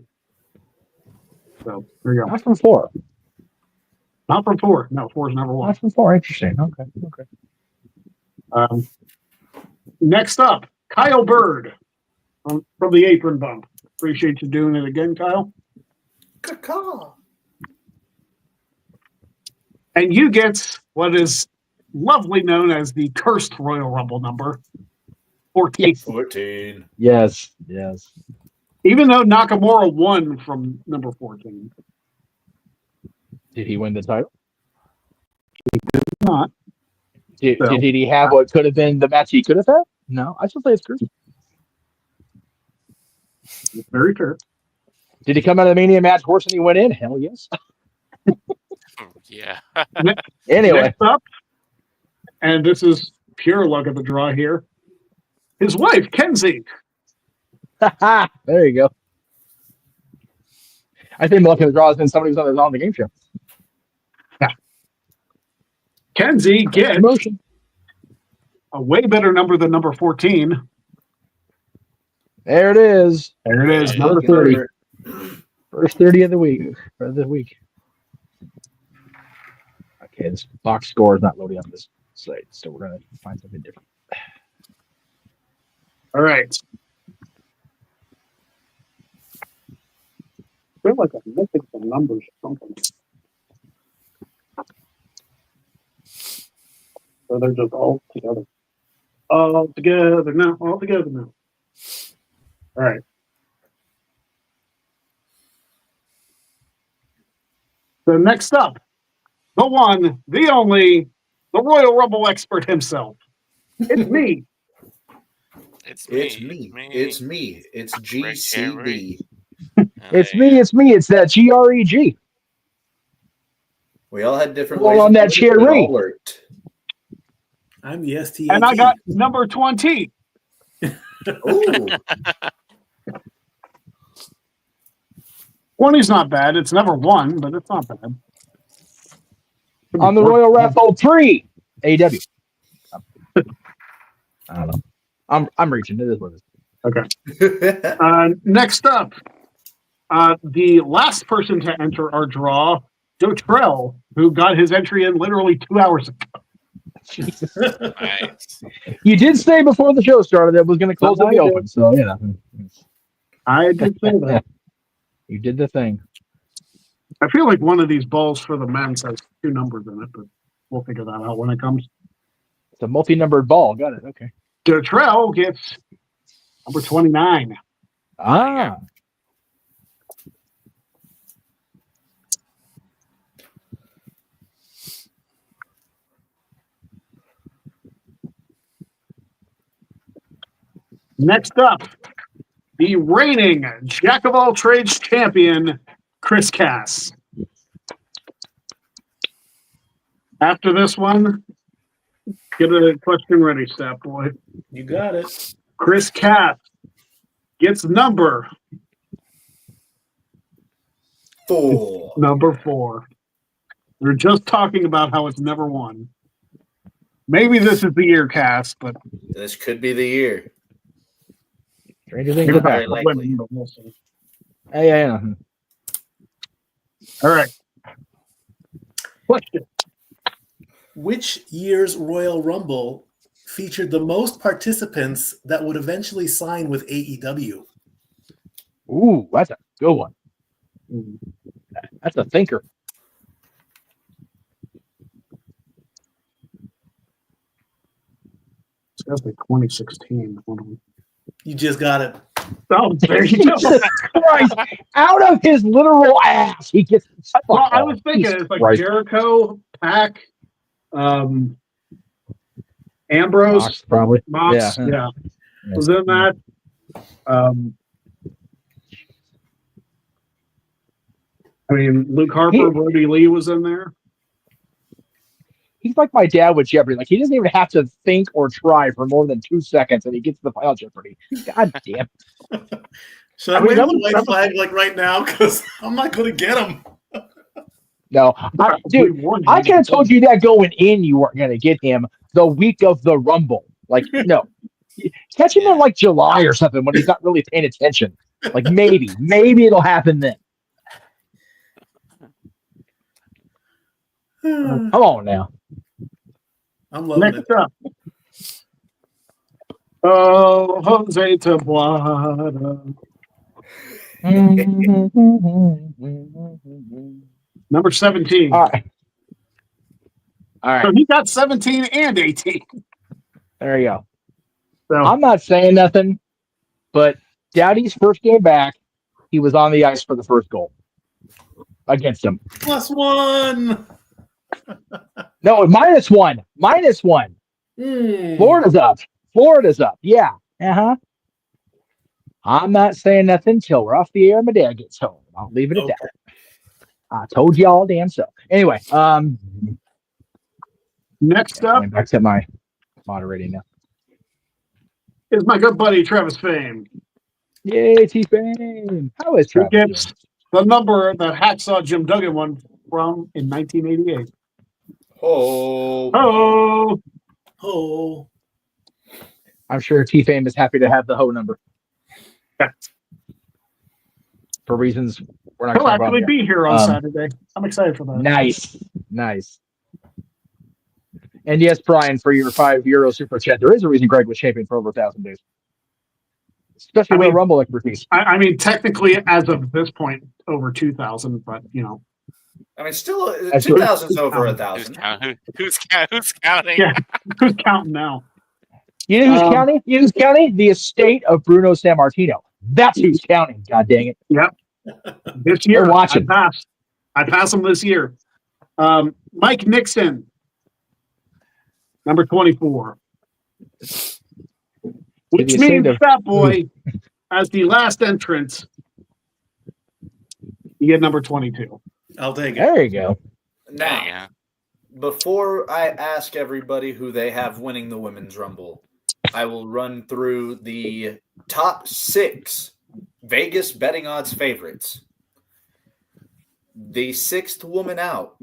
So there you go. Not from 4. Not from 4. No, 4's never won. Not from 4. Interesting. Okay. Next up, Kyle Bird from the Apron Bump. Appreciate you doing it again, Kyle. Caw. And you get what is lovely known as the cursed Royal Rumble number, 14. 14. Yes. Even though Nakamura won from number 14. Did he win the title? Not. Did he have what could have been the match he could have had? No, I still say it's crucial. Very fair. Did he come out of the Mania match worse than he went in? Hell yes. Yeah. Anyway. Next up, and this is pure luck of the draw here, his wife, Kenzie. There you go. I think luck of the draw has been somebody who's on the game show. Yeah. Kenzie gets emotion. A way better number than number 14. There it is. There it is. Number 30. First 30 of the week. Okay, this box score is not loading on this site, so we're going to find something different. All right. I feel like I'm missing some numbers or something. So they're just all together. All together now. All right. So next up, the one, the only, the Royal Rumble expert himself. It's me. It's me. It's GCB. It's me. It's that GREG. We all had different ways on that cherry. I'm the ST. And I got number 20. Ooh. 20's not bad. It's never won, but it's not bad. On the Royal Raffle 3 AEW. I don't know. I'm reaching. It is what it is. Okay. Next up, the last person to enter our draw, Joe Trell, who got his entry in literally 2 hours ago. Jesus. Nice. You did say before the show started that it was going to close in the open, so yeah. I did say that. You did the thing. I feel like one of these balls for the men's has 2 numbers in it, but we'll figure that out when it comes. It's a multi-numbered ball. Got it. Okay. Joe Trell gets number 29. Ah. Next up, the reigning Jack of all trades champion, Chris Cass. After this one, get a question ready, Stat Boy. You got it. Chris Cass gets number 4. Number 4. We're just talking about how it's never won. Maybe this is the year, Cass, but this could be the year. Stranger things are back. Yeah. All right. Question. Which year's Royal Rumble featured the most participants that would eventually sign with AEW? Ooh, that's a good one. Mm. That's a thinker. It's got to be 2016. Hold on. You just got it. Oh, there you go. Jesus Christ! Out of his literal ass, he gets. Well, I was thinking Jesus it's like Christ. Jericho, Pac, Ambrose, Mox, probably. Mox, yeah. Was in that. I mean, Luke Harper, Brody Lee was in there. He's like my dad with Jeopardy. Like, he doesn't even have to think or try for more than 2 seconds, and he gets to the final Jeopardy. God damn. Should I wave the white flag like right now? Because I'm not going to get him. No, dude, I could have told you that going in, you weren't going to get him the week of the Rumble. Like, no, catch him in like July or something when he's not really paying attention. Like, maybe it'll happen then. Come on now. I'm loving it. Up. Oh, Jose Tabuada. Number 17. All right. So he got 17 and 18. There you go. So I'm not saying nothing, but Dowdy's first game back, he was on the ice for the first goal against him. +1. No, -1. -1. Florida's up. Yeah. Uh-huh. I'm not saying nothing till we're off the air and my dad gets home. I'll leave it at that. I told you all damn so. Anyway, next up, back to my moderating now. Is my good buddy Travis Fame. Yay, T-Fame. How is Travis? He gets the number that Hacksaw Jim Duggan won from in 1988. Oh. I'm sure T-Fame is happy to have the hoe number. For reasons we're not He'll talking about actually be here on Saturday. I'm excited for that. Nice. And yes, Brian, for your €5 super chat, there is a reason Greg was champion for over 1,000 days. Especially with Rumble expertise. I mean, technically, as of this point, over 2,000, but you know. I mean, still 2,000's over 1,000. Who's counting? Yeah, who's counting now? You know who's counting? You know who's counting? The estate of Bruno Sammartino. That's who's counting. God dang it! Yep. This year, watching. I pass him this year. Mike Nixon, number 24. Which means Fat Boy, as the last entrance, you get number 22. I'll take it. There you go. Now, before I ask everybody who they have winning the Women's Rumble, I will run through the top 6 Vegas betting odds favorites. The 6th woman out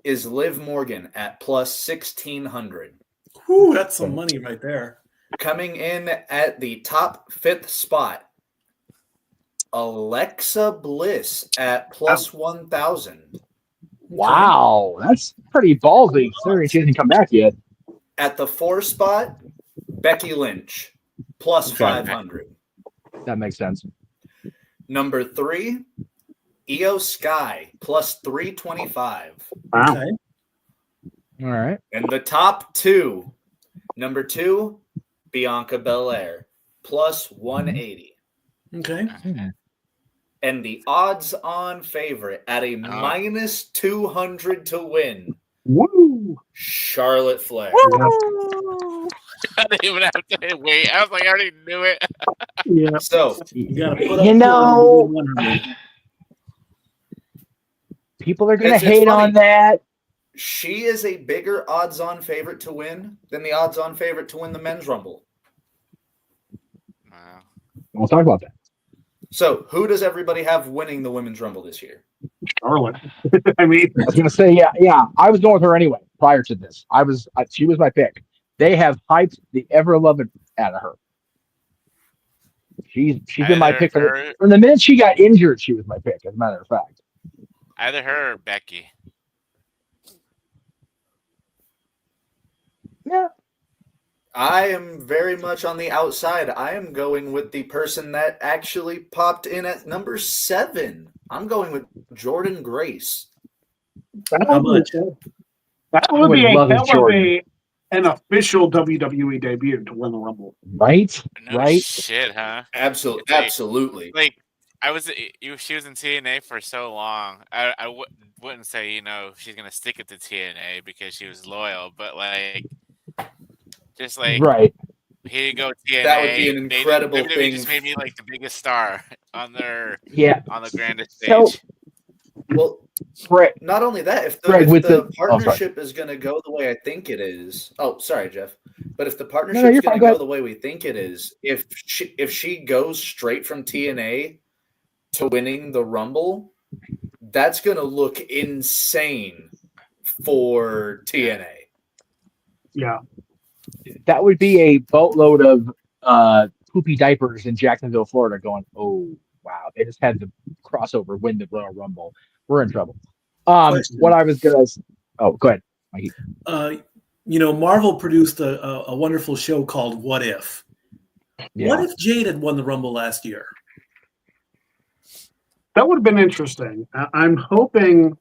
is Liv Morgan at +1,600. Whew, that's some money right there. Coming in at the top 5th spot, Alexa Bliss at +1,000. Wow, that's pretty ballsy. Considering she hasn't come back yet. At the 4th spot, Becky Lynch +500. That makes sense. Number 3, Io Sky +325. Wow. Okay. All right. And the top 2, number 2, Bianca Belair +180. Okay. And the odds-on favorite at a -200 to win, Woo! Charlotte Flair. I didn't even have to wait. I was like, I already knew it. Yeah. So, You got to put up. You know, people are going to It's hate funny. on that. she is a bigger odds-on favorite to win than the odds-on favorite to win the Men's Rumble. Wow. We'll talk about that. So, who does everybody have winning the Women's Rumble this year? Charlotte. I mean, I was going to say, yeah. I was going with her anyway. Prior to this, she was my pick. They have hyped the ever-loving out of her. She's been my pick from the minute she got injured. She was my pick, as a matter of fact. Either her or Becky. Yeah. I am very much on the outside. I am going with the person that actually popped in at number 7. I'm going with Jordan Grace. How much? That would be a hell of an official WWE debut to win the Rumble. Right? No right? shit, huh? Absolutely. Like, absolutely. Like, she was in TNA for so long. I wouldn't say, she's going to stick it to TNA because she was loyal, but like, just like, right. here you go, TNA. That would be an incredible WWE thing. just made me like the biggest star on the grandest stage. So, well, not only that, if the partnership is going to go the way I think it is. Oh, sorry, Jeff. But if the partnership is going to go the way we think it is, if she goes straight from TNA to winning the Rumble, that's going to look insane for TNA. Yeah. That would be a boatload of poopy diapers in Jacksonville, Florida going, oh, wow, they just had the crossover win the Royal Rumble. We're in trouble. What I was going to go ahead, Mikey. Marvel produced a wonderful show called What If? Yeah. What if Jade had won the Rumble last year? That would have been interesting. I'm hoping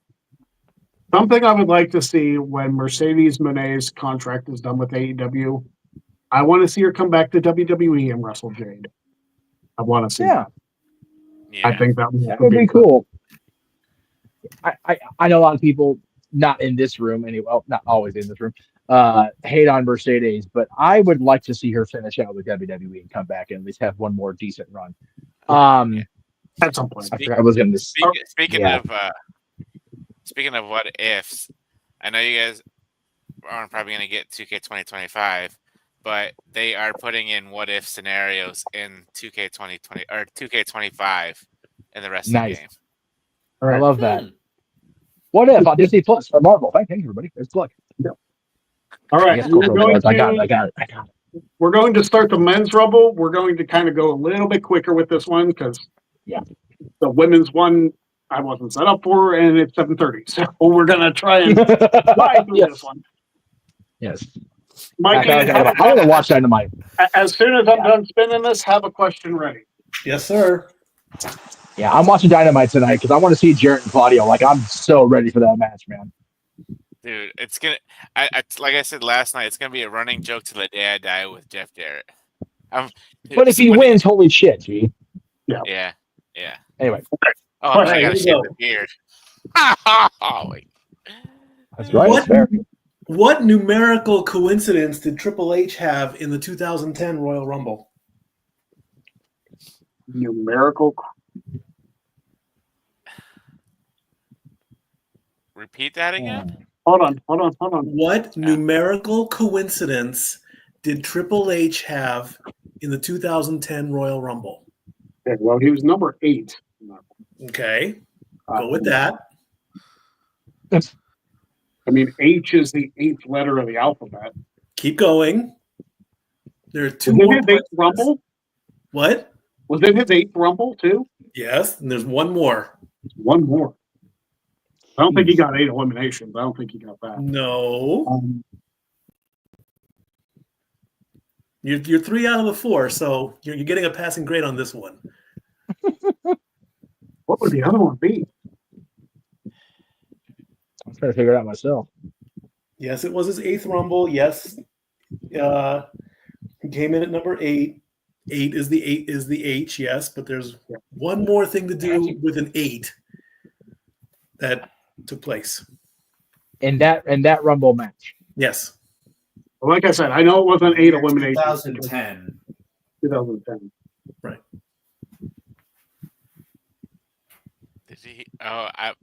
something I would like to see when Mercedes Moné's contract is done with AEW. I want to see her come back to WWE and wrestle Jade. I want to see that. Yeah. I think that would be cool. I know a lot of people not in this room, well, not always in this room, hate on Mercedes, but I would like to see her finish out with WWE and come back and at least have one more decent run. At some point. I forgot I was going to Speaking of what ifs, I know you guys aren't probably going to get 2K 2025, but they are putting in what if scenarios in 2K 2020 or 2K25 in the rest of the game. All right. I love that. What if on Disney Plus or Marvel? Thank you, everybody. There's plug. Yeah. All right. I got it. We're going to start the men's Rumble. We're going to kind of go a little bit quicker with this one because the women's one I wasn't set up for, and it's 7:30. So we're going to try and fly through this one. Yes. Mike, I'm going to watch Dynamite. As soon as I'm done spinning this, have a question ready. Yes, sir. Yeah, I'm watching Dynamite tonight because I want to see Jarrett and Claudio. Like, I'm so ready for that match, man. Dude, it's gonna. Like I said last night, it's gonna be a running joke till the day I die with Jeff Jarrett. But if he wins, holy shit, G. Yeah. Anyway. Oh, I gotta shave the beard. Wait. That's right. What numerical coincidence did Triple H have in the 2010 Royal Rumble? Numerical. Repeat that again? Hold on. What numerical coincidence did Triple H have in the 2010 Royal Rumble? Okay, well, he was number 8. Okay. Go with that. I mean, H is the 8th letter of the alphabet. Keep going. There are 2 more. Was it his 8th Rumble? What? Was it his 8th Rumble, too? Yes, and there's one more. One more. I don't think he got 8 eliminations. I don't think he got that. No. You're 3 out of the 4, so you're getting a passing grade on this one. What would the other one be? I'm trying to figure it out myself. Yes, it was his 8th Rumble. Yes. He came in at number 8. 8 is the H, yes, but there's one more thing to do with an 8 that took place. In that Rumble match. Yes. Well, like I said, I know it wasn't 8 eliminations. 2010. 2010. Right. Did he? Oh, I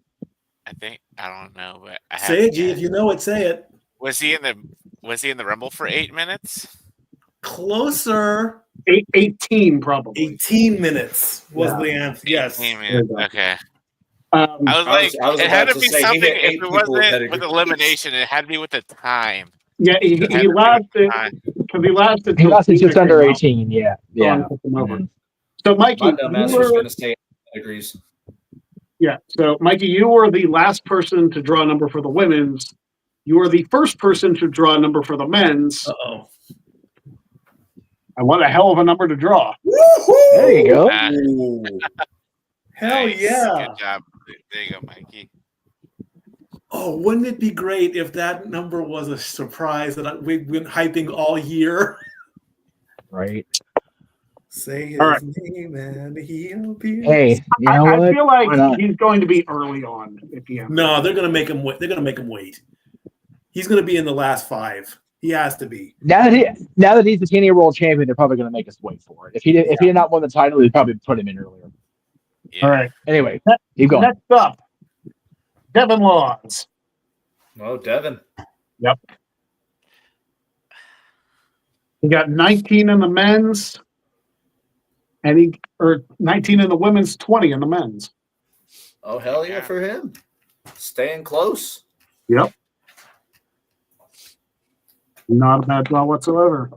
think I don't know, but say it, G. If you know it, say it. Was he in the Rumble for 8 minutes? Closer. 18 probably. 18 minutes was the answer. Yes. 18 minutes. Okay. I was like, it had to be something. If it wasn't with elimination, it had to be with the time. Yeah, he lasted because he lasted. He lasted just under 18. Yeah. So, Mikey, my dumbass was going to say agrees. Yeah. So, Mikey, you were the last person to draw a number for the women's. You were the first person to draw a number for the men's. Uh-oh. And what a hell of a number to draw. There you go. Hell Nice. yeah. Good job. There you go, Mikey. Oh, wouldn't it be great if that number was a surprise that we've been hyping all year? Right. Say his All right. name and he'll be. Hey, you know I what? feel Why like not? he's going to be early on at the end. No, they're gonna make him wait. They're gonna make him wait. He's gonna be in the last 5. He has to be. Now that he's the TNA World Champion, they're probably going to make us wait for it. If he had not won the title, they'd probably put him in earlier. Yeah. All right. Anyway, keep going. Next up, Devin Laws. Oh, Devin. Yep. He got 19 in the men's, and 19 in the women's, 20 in the men's. Oh, hell yeah for him. Staying close. Yep. Not a bad draw whatsoever.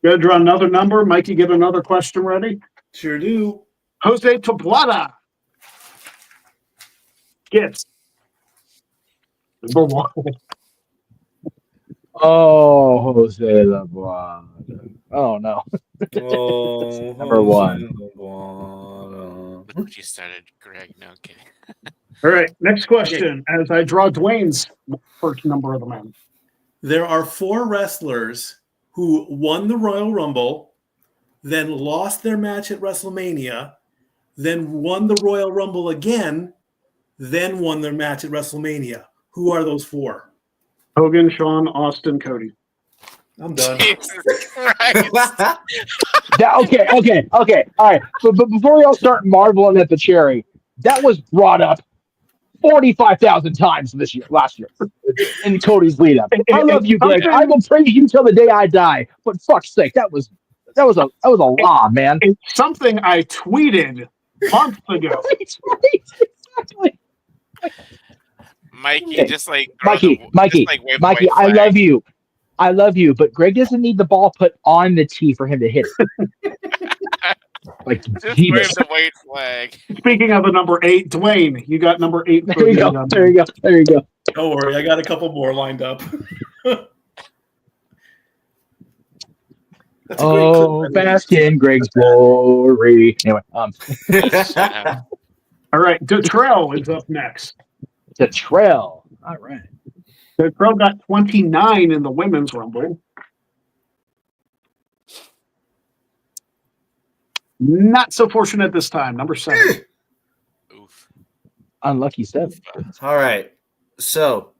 Gonna draw another number. Mikey, get another question ready. Sure do. Jose Tablada gets number 1. Oh, Jose LeBron. Oh, no. Oh, Number 1. Look what you started, Greg. No kidding. All right, next question. As I draw Dwayne's first number of the men. There are 4 wrestlers who won the Royal Rumble, then lost their match at WrestleMania, then won the Royal Rumble again, then won their match at WrestleMania. Who are those 4? Hogan, Shawn, Austin, Cody. I'm done. Jesus Christ. Okay. All right. But before we all start marveling at the cherry, that was brought up 45,000 times last year, in Cody's lead up. I love you, Greg. I will praise you till the day I die. But fuck's sake, that was a law, man. It's something I tweeted months ago. Exactly. Mikey, just like Mikey, wave the white I flag. love you, but Greg doesn't need the ball put on the tee for him to hit it. Like Just wave Jesus. the white flag. Speaking of the number 8, Dwayne, you got number 8. There you go. There you go. Don't worry, I got a couple more lined up. That's a great clip. Bask in Greg's glory. Anyway, All right, Detrell is up next. the trail. All right. Detrell got 29 in the women's rumble. Not so fortunate this time. Number 7. Oof. Unlucky 7. All right. So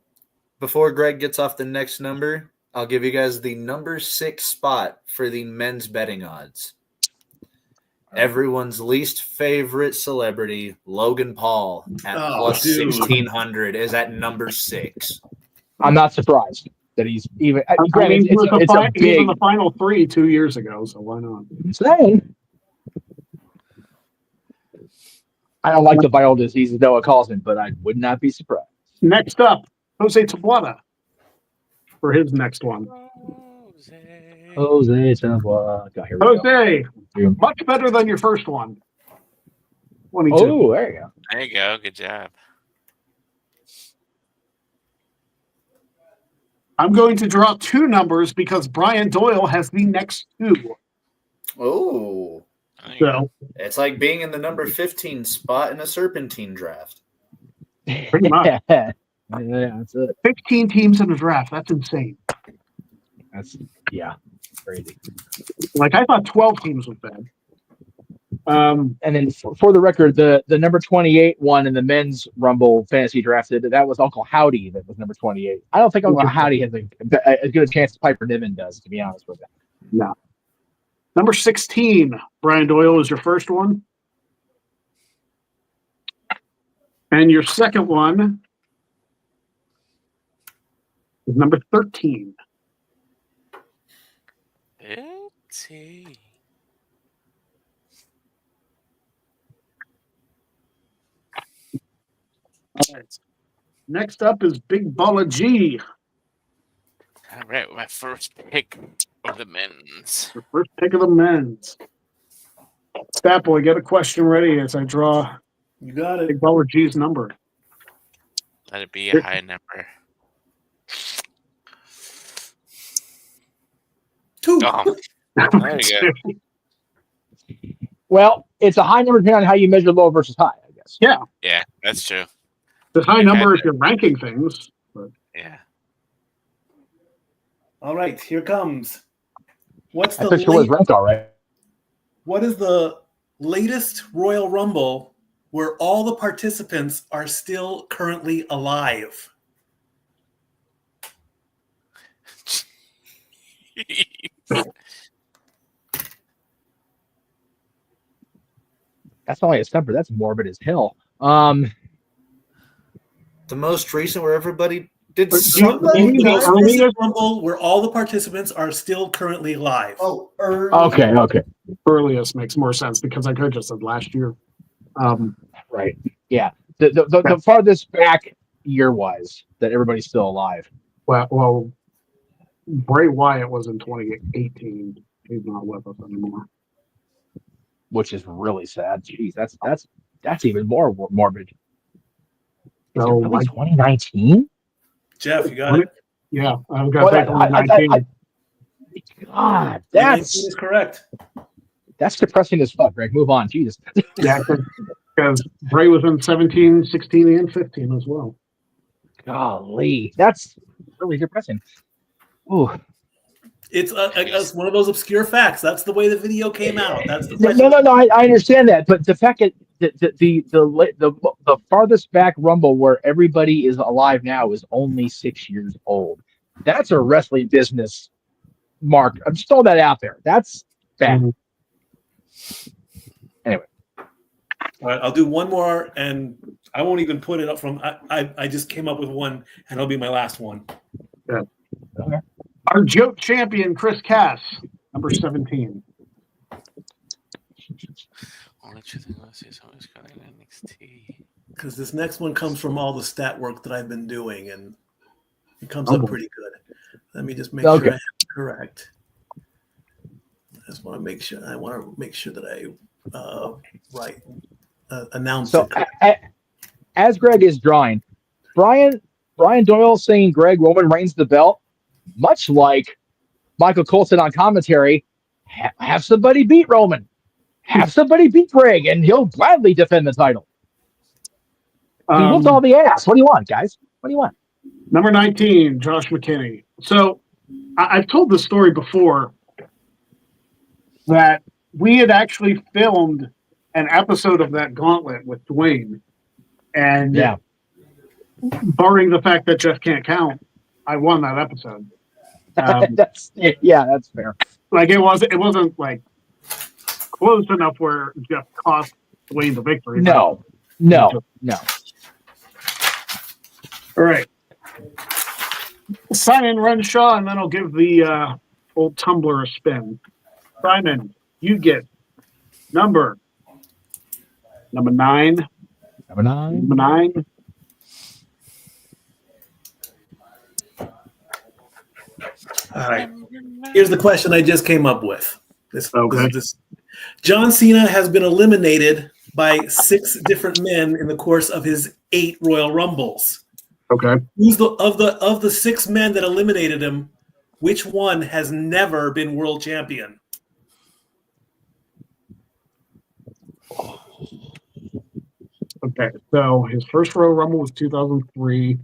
before Greg gets off the next number, I'll give you guys the number 6 spot for the men's betting odds. Everyone's least favorite celebrity, Logan Paul, at plus 1,600, is at number 6. I'm not surprised that he's even. I mean, Granted, he was it's a he was in big the final 3 2 years ago, so why not? saying. I don't like the viral disease, as Noah calls it, but I would not be surprised. Next up, Jose Tablada for his next one. Jose Tablada. Here we Jose, go. much better than your first one. 22. Oh, there you go. There you go. Good job. I'm going to draw 2 numbers because Brian Doyle has the next 2. Oh. So It's like being in the number 15 spot in a serpentine draft. pretty much. Yeah, that's it. 15 teams in a draft. That's insane. That's crazy. Like I thought 12 teams was bad. And then for the record, the number 28 one in the men's Rumble fantasy drafted, that was Uncle Howdy that was number 28. I don't think Uncle Howdy has as good a chance as Piper Niven does, to be honest with you. No. Number 16, Brian Doyle is your first one. And your second one is number 13. T. All right. Next up is Big Balla G. All right, my first pick of the men's. The first pick of the men's. Stat Boy, get a question ready as I draw You got it. Big Balla G's number. Let it be a high number. 2. Oh, There you go. Well, it's a high number depending on how you measure low versus high, I guess. Yeah. Yeah, that's true. The high We've number had if you're ranking things. But. Yeah. All right, here comes. What's I the thought she was ranked all right. What is the latest Royal Rumble where all the participants are still currently alive? That's only a stumper. That's morbid as hell. The most recent where everybody did But somebody. the Most earliest- recent Rumble where all the participants are still currently alive. Oh, early. Okay. Earliest makes more sense because I could have just said last year. Right. Yeah. The farthest back year-wise that everybody's still alive. Well, Bray Wyatt was in 2018. He's not with us anymore. Which is really sad. Jeez, that's even more morbid. Is it So, really like, 2019? Jeff, you got it. yeah, I've got to say God, 19 that's is correct. depressing as fuck, Greg. Move on. Jesus. yeah, because Bray was in 17, 16, and 15 as well. Golly, that's really depressing. Ooh. It's one of those obscure facts. That's the way the video came out. That's the No. I understand that, but the fact that the farthest back Rumble where everybody is alive now is only 6 years old. That's a wrestling business mark. I'm just throwing that out there. That's bad. Mm-hmm. Anyway, all right, I'll do one more, and I won't even put it up from. I just came up with one, and it'll be my last one. Yeah. Okay. Our joke champion, Chris Cass, number 17. Only true thing I see is how he's got in NXT. Because this next one comes from all the stat work that I've been doing, and it comes up pretty good. Let me just make sure I have it correct. I just want to make sure. I want to make sure that I announce so it. As Greg is drawing, Brian Doyle saying Greg Roman reigns the belt, much like Michael Cole said on commentary, have somebody beat Roman. Have somebody beat Greg, and he'll gladly defend the title. He whooped all the ass. What do you want, guys? What do you want? Number 19, Josh McKinney. So I've told the story before that we had actually filmed an episode of that gauntlet with Dwayne. And barring the fact that Jeff can't count, I won that episode. That's fair. Like it wasn't like close enough where Jeff cost Dwayne the victory. No. All right. Simon Renshaw, and then I'll give the old tumbler a spin. Simon, you get number 9. Number 9. Number 9. All right. Here's the question I just came up with. This John Cena has been eliminated by 6 different men in the course of his 8 Royal Rumbles. Okay. Who's of the 6 men that eliminated him? Which one has never been world champion? Okay, so his first Royal Rumble was 2003.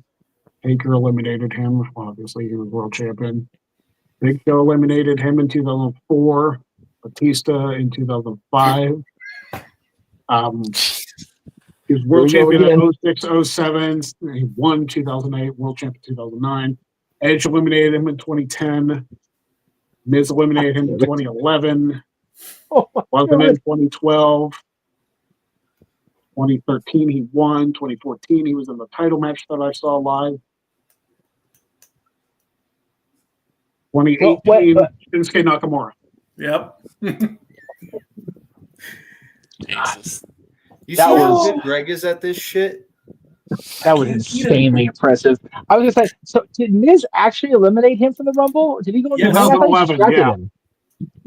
Taker eliminated him. Obviously, he was world champion. Big Show eliminated him in 2004. Batista in 2005. He was world champion in 06, 07. He won 2008, world champion 2009. Edge eliminated him in 2010. Miz eliminated him in 2011. Wasn't in 2012. 2013 he won. 2014 he was in the title match that I saw live. 2018 Shinsuke Nakamura. Yep. Jesus. You see how good Greg is at this shit? That was insanely impressive. I was gonna say, so did Miz actually eliminate him from the Rumble? Did he go into 2011? Yeah. Him?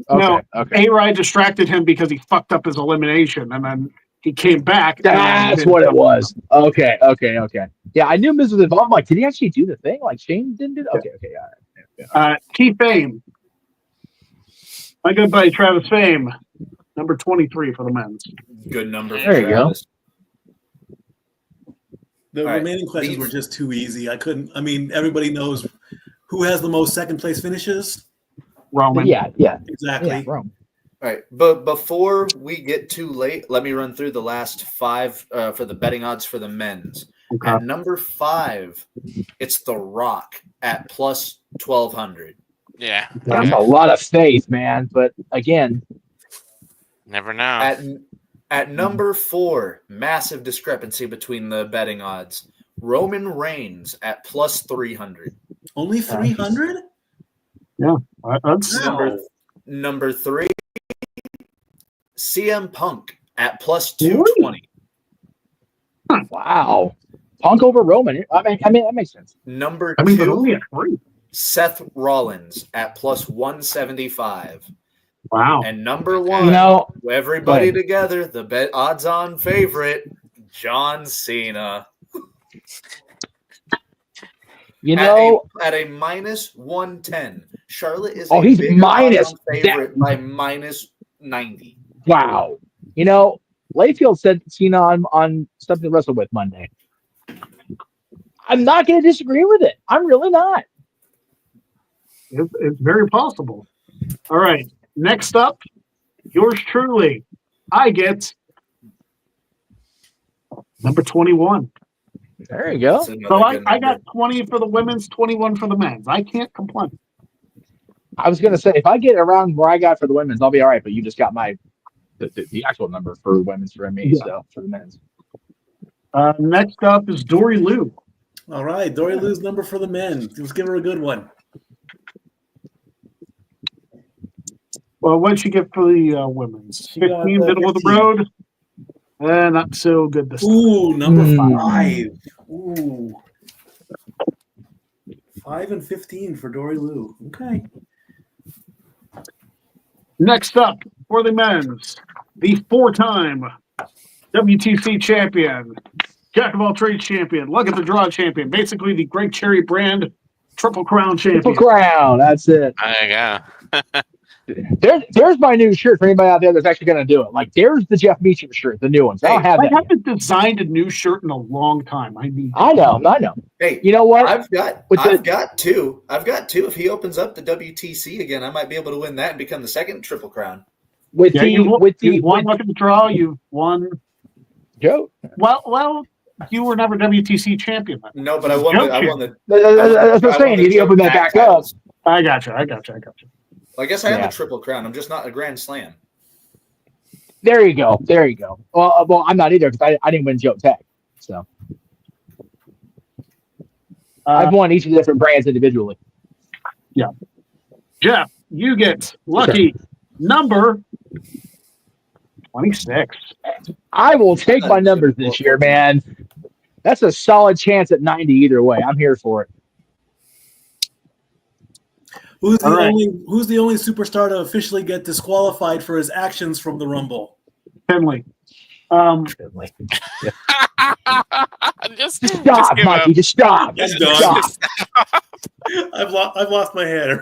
No, okay. A-Ride distracted him because he fucked up his elimination, and then he came back. That's what it was. Okay. Yeah, I knew Miz was involved. I'm like, did he actually do the thing? Like Shane didn't do it? Okay, all right. Key Fame. My good buddy Travis Fame, number 23 for the men's. Good number. There you go. The All right, remaining questions these- were just too easy. I couldn't. I mean, everybody knows who has the most second place finishes. Roman. Yeah. Exactly. Yeah, Rome. All right, but before we get too late, let me run through the last 5 for the betting odds for the men's. Okay. At number 5, it's The Rock at plus 1,200. Yeah. That's a lot of faith, man. But again, Never know. At number 4, massive discrepancy between the betting odds. Roman Reigns at plus 300. Only 300. That's Number 3, CM Punk at plus 220. wow. Punk over Roman. I mean, that makes sense. Number but 2, only at 3. Seth Rollins at plus 175. Wow. And number 1, You know, everybody Go ahead. together, the bet odds-on favorite, John Cena. At a minus 110. Charlotte is a he's big minus odds-on favorite by minus 90. wow. Layfield said Cena on something to wrestle with Monday. I'm not going to disagree with it. I'm really not. It's very possible. All right. Next up, yours truly. I get number 21. There you go. That's another So good I number. got 20 for the women's, 21 for the men's. I can't complain. I was going to say, if I get around where I got for the women's, I'll be all right. But you just got the actual number for women's for me, Yeah. so for the men's. Next up is Dory Lou. All right, Dory Lou's number for the men. Let's give her a good one. Well, what'd she get for the women's? She got, 15, middle of the 15. road. Not so good this time. Ooh, number Hmm. 5. Ooh. 5 and 15 for Dory Lou. Okay. Next up for the men's, the 4-time WTC champion, Jack of all trades champion, Luck at the Draw champion, basically the Greg Cherry brand Triple Crown champion. Triple Crown. That's it. There you go. There's my new shirt for anybody out there that's actually going to do it. Like, there's the Jeff Meacham shirt, the new ones. I don't have I that. yet. haven't designed a new shirt in a long time. I know. Hey, You know what? I've got two. I've got 2. If he opens up the WTC again, I might be able to win that and become the second Triple Crown. you've won Luck at the Draw. You've won. Joe. Well, you were never WTC champion. Then. No, but I won the That's what I'm saying. You open that back up. I got you. Well, I guess I have Yeah. a Triple Crown. I'm just not a Grand Slam. There you go. Well, I'm not either because I didn't win Joe Tech. So I've won each of the different brands individually. Yeah. Jeff, you get lucky number 26. I will take my numbers this year, man. That's a solid chance at 90 either way. I'm here for it. Who's the All right. only superstar to officially get disqualified for his actions from the Rumble? Finley. Just Stop, give Mikey. up. Just stop. Just done. Stop. I've lost my head.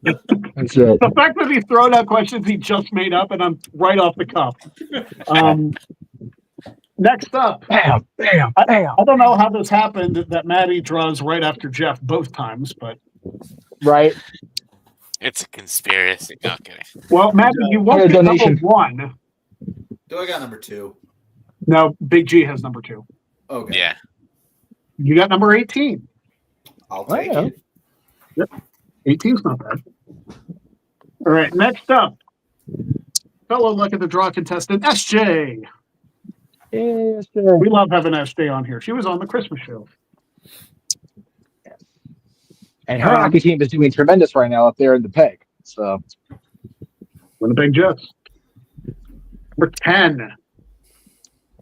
That's it. The fact that he's throwing out questions he just made up, and I'm right off the cuff. Next up, Bam. I don't know how this happened that Maddie draws right after Jeff both times, but Right. It's a conspiracy. No kidding. well, Maddie, you won't a get number donation. 1. Do I got number 2? No, Big G has number 2. Okay. Yeah. You got number 18. I'll take Wow. it. 18's not bad. All right, next up, fellow Luck at the Draw contestant, SJ. Yes, sir. We love having SJ on here. She was on the Christmas show. And her hockey team is doing tremendous right now up there in the peg. So Winnipeg Jets. Number 10.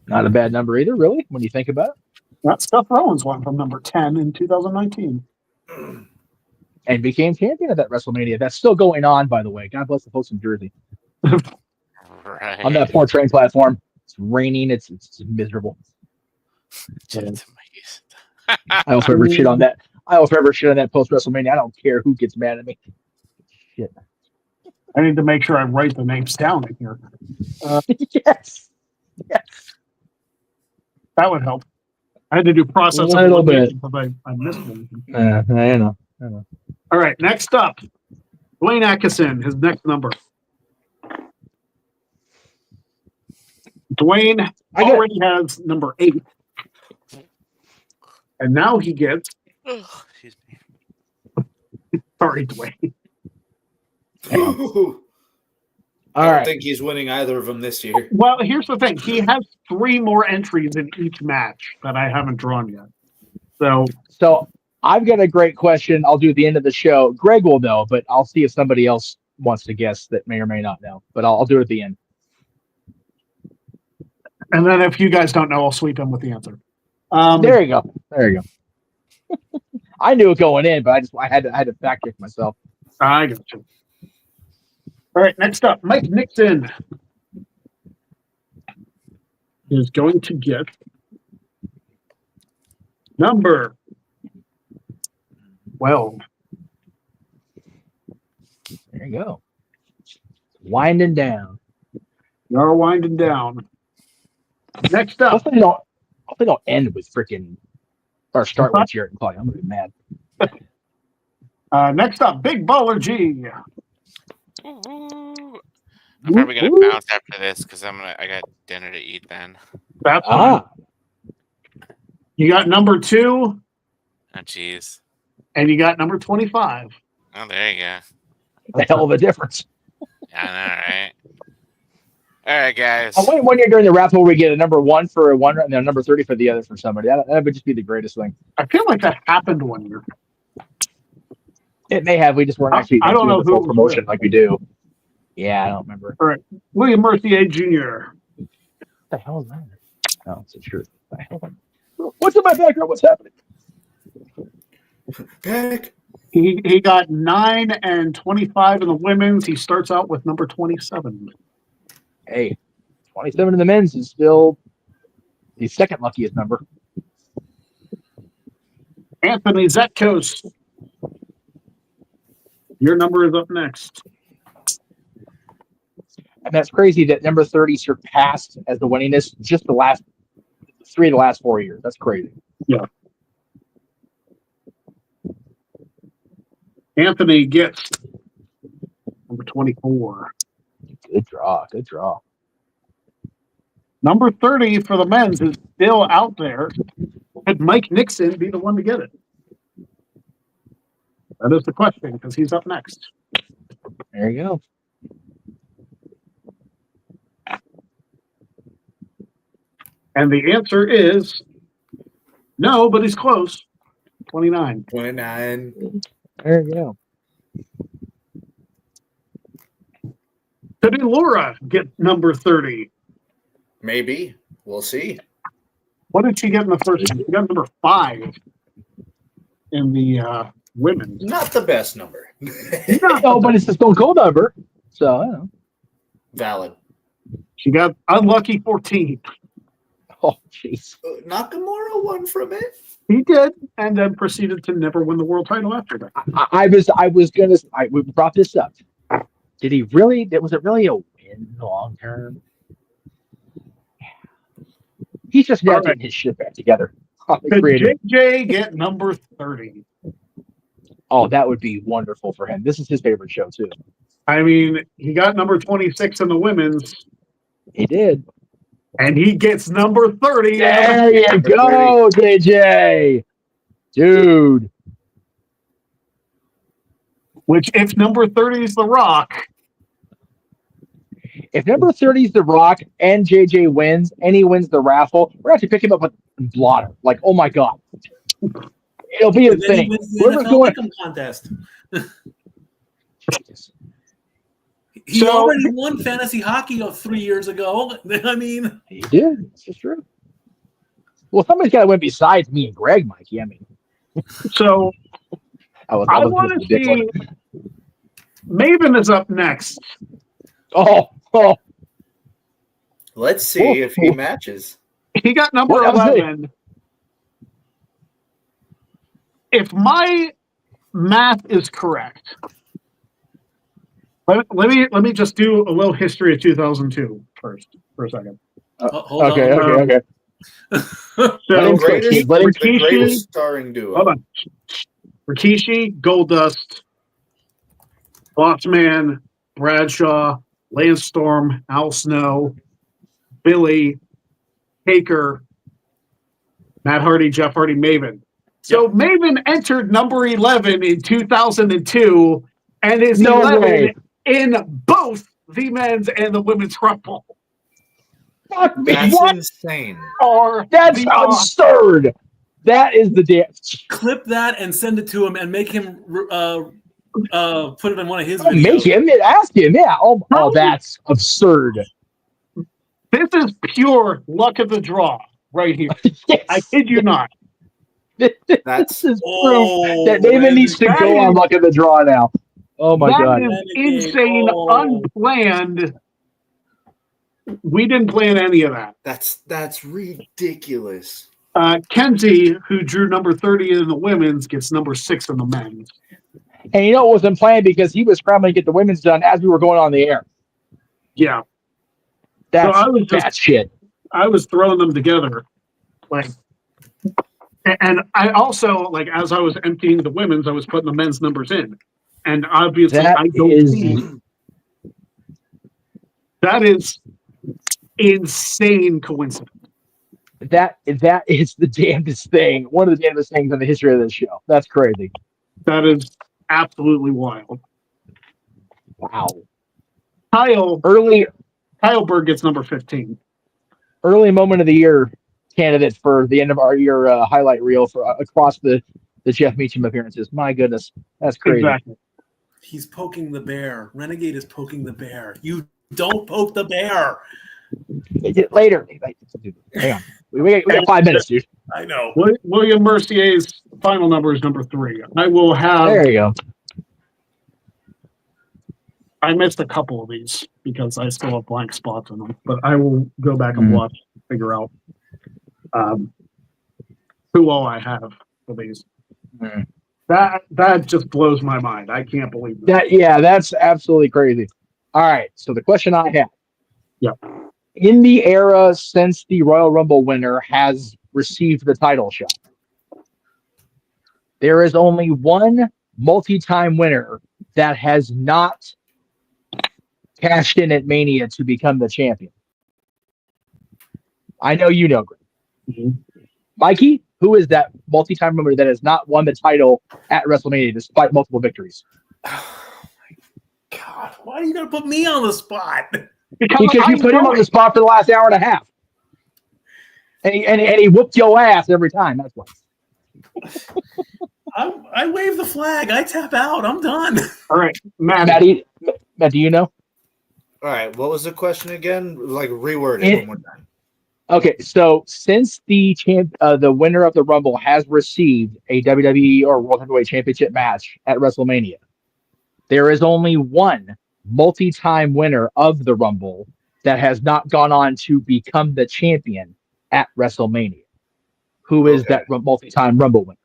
not a bad number either, really, when you think about it. That Steph Rollins went from number 10 in 2019. And became champion of that WrestleMania. That's still going on, by the way. God bless the folks in Jersey. Right. On that poor train platform. It's raining. It's miserable. Just I will forever shit on that. I will forever shit on that post WrestleMania. I don't care who gets mad at me. Shit. I need to make sure I write the names down in here. Yes. That would help. I had to do process A little bit. because I missed one. I know. All right, next up, Dwayne Atkinson, his next number. Dwayne already has number 8. And now he gets... Excuse me. Sorry, Dwayne. I don't think he's winning either of them this year. Well, here's the thing. He has 3 more entries in each match that I haven't drawn yet. So I've got a great question. I'll do at the end of the show. Greg will know, but I'll see if somebody else wants to guess that may or may not know. But I'll do it at the end. And then if you guys don't know, I'll sweep in with the answer. There you go. I knew it going in, but I had to fact check myself. I got you. All right, next up, Mike Nixon is going to get number 12. There you go. Winding down. You're winding down. Next up. Hopefully they don't end with freaking or start with Jared and Claudia. I'm gonna be mad. Next up, Big Baller G. I'm probably gonna bounce after this because I got dinner to eat then. That's fine. You got number 2. Oh jeez. And you got number 25. Oh, there you go. The hell of a difference. I know, right? All right, guys. One year during the raffle, we get a number 1 for one and then a number 30 for the other for somebody. That would just be the greatest thing. I feel like that happened one year. It may have. We just weren't actually I don't know the full who promotion like we do. Yeah, I don't remember. All right. William Mercier Jr. What the hell is that? Oh, it's a shirt. What's in my background? What's happening? Heck. He got 9 and 25 in the women's. He starts out with number 27. Hey, 27 in the men's is still the second luckiest number. Anthony Zetkos. Your number is up next. And that's crazy that number 30 surpassed as the winningest just the last 3 of the last 4 years. That's crazy. Yeah. Anthony gets number 24. Good draw. Number 30 for the men's is still out there. Could Mike Nixon be the one to get it? That is the question, because he's up next. There you go. And the answer is no, but he's close. 29. 29. There you go. Could Laura get number 30? Maybe. We'll see. What did she get in the first one? She got number 5 in the women's. Not the best number. No, but it's the Stone Cold number. So, I don't know. Valid. She got unlucky 14. Oh, jeez. Nakamura won from it. He did, and then proceeded to never win the world title after that. We brought this up. Did he really? Was it really a win long term? He's just now getting his shit back together. Could JJ get number 30? Oh, that would be wonderful for him. This is his favorite show, too. I mean, he got number 26 in the women's. He did. And he gets number 30. There you go, JJ. Dude. Which, if number 30 is The Rock. If number 30 is The Rock and JJ wins, and he wins the raffle, we're going to have to pick him up with blotter. Like, oh my God. It'll be a thing. Whoever's going contest. He already won fantasy hockey 3 years ago. I mean, he did. This is true. Well, somebody's got to win besides me and Greg, Mikey. I mean, so I want to see. Maven is up next. Oh. Let's see if he matches. He got number 11. If my math is correct, Let me just do a little history of 2002 first for a second. Hold Okay. on. So The Rikishi, greatest starring duo. hold on. Rikishi, Goldust, Bossman, Bradshaw, Lance Storm, Al Snow, Billy, Taker, Matt Hardy, Jeff Hardy, Maven. So Maven entered number 11 in 2002 and is No 11 way. in both the men's and the women's rumble. Fuck me. That's What? insane. That's absurd. That is the damn. Clip that and send it to him and make him put it in one of his Don't videos. make him. Ask him. Yeah. Oh, that's absurd. This is pure luck of the draw right here. Yes. I kid you not. This is proof that David needs to go on luck of the draw now. Oh my God. That is insane, unplanned. We didn't plan any of that. That's ridiculous. Kenzie, who drew number 30 in the women's, gets number 6 in the men's. And you know it wasn't planned because he was scrambling to get the women's done as we were going on the air. Yeah. That's so that shit. I was throwing them together. And I also, as I was emptying the women's, I was putting the men's numbers in. And obviously, I don't see. That is insane coincidence. That is the damnedest thing. One of the damnedest things in the history of this show. That's crazy. That is absolutely wild. Wow. Kyle Berg gets number 15. Early moment of the year candidate for the end of our year highlight reel for across the Jeff Meacham appearances. My goodness, that's crazy. Exactly. He's poking the bear. Renegade is poking the bear. You don't poke the bear. Later. Hang on. We got 5 minutes, dude. I know. William Mercier's final number is number 3. I will have. There you go. I missed a couple of these because I still have blank spots in them, but I will go back and watch, figure out who all I have for these. That just blows my mind. I can't believe that. That's absolutely crazy. All right, so the question I have. Yeah. In the era since the Royal Rumble winner has received the title shot, there is only one multi-time winner that has not cashed in at Mania to become the champion. I know you know, Greg. Mm-hmm. Mikey, who is that multi-time winner that has not won the title at WrestleMania despite multiple victories? Oh my God. Why are you going to put me on the spot? Because you put him on the spot for the last hour and a half. And he whooped your ass every time. That's why. I wave the flag. I tap out. I'm done. All right, Matt, do you know? All right, what was the question again? Reword it one more time. Okay, so since the winner of the Rumble has received a WWE or World Heavyweight Championship match at WrestleMania, there is only one multi-time winner of the Rumble that has not gone on to become the champion at WrestleMania. Who is that multi-time Rumble winner?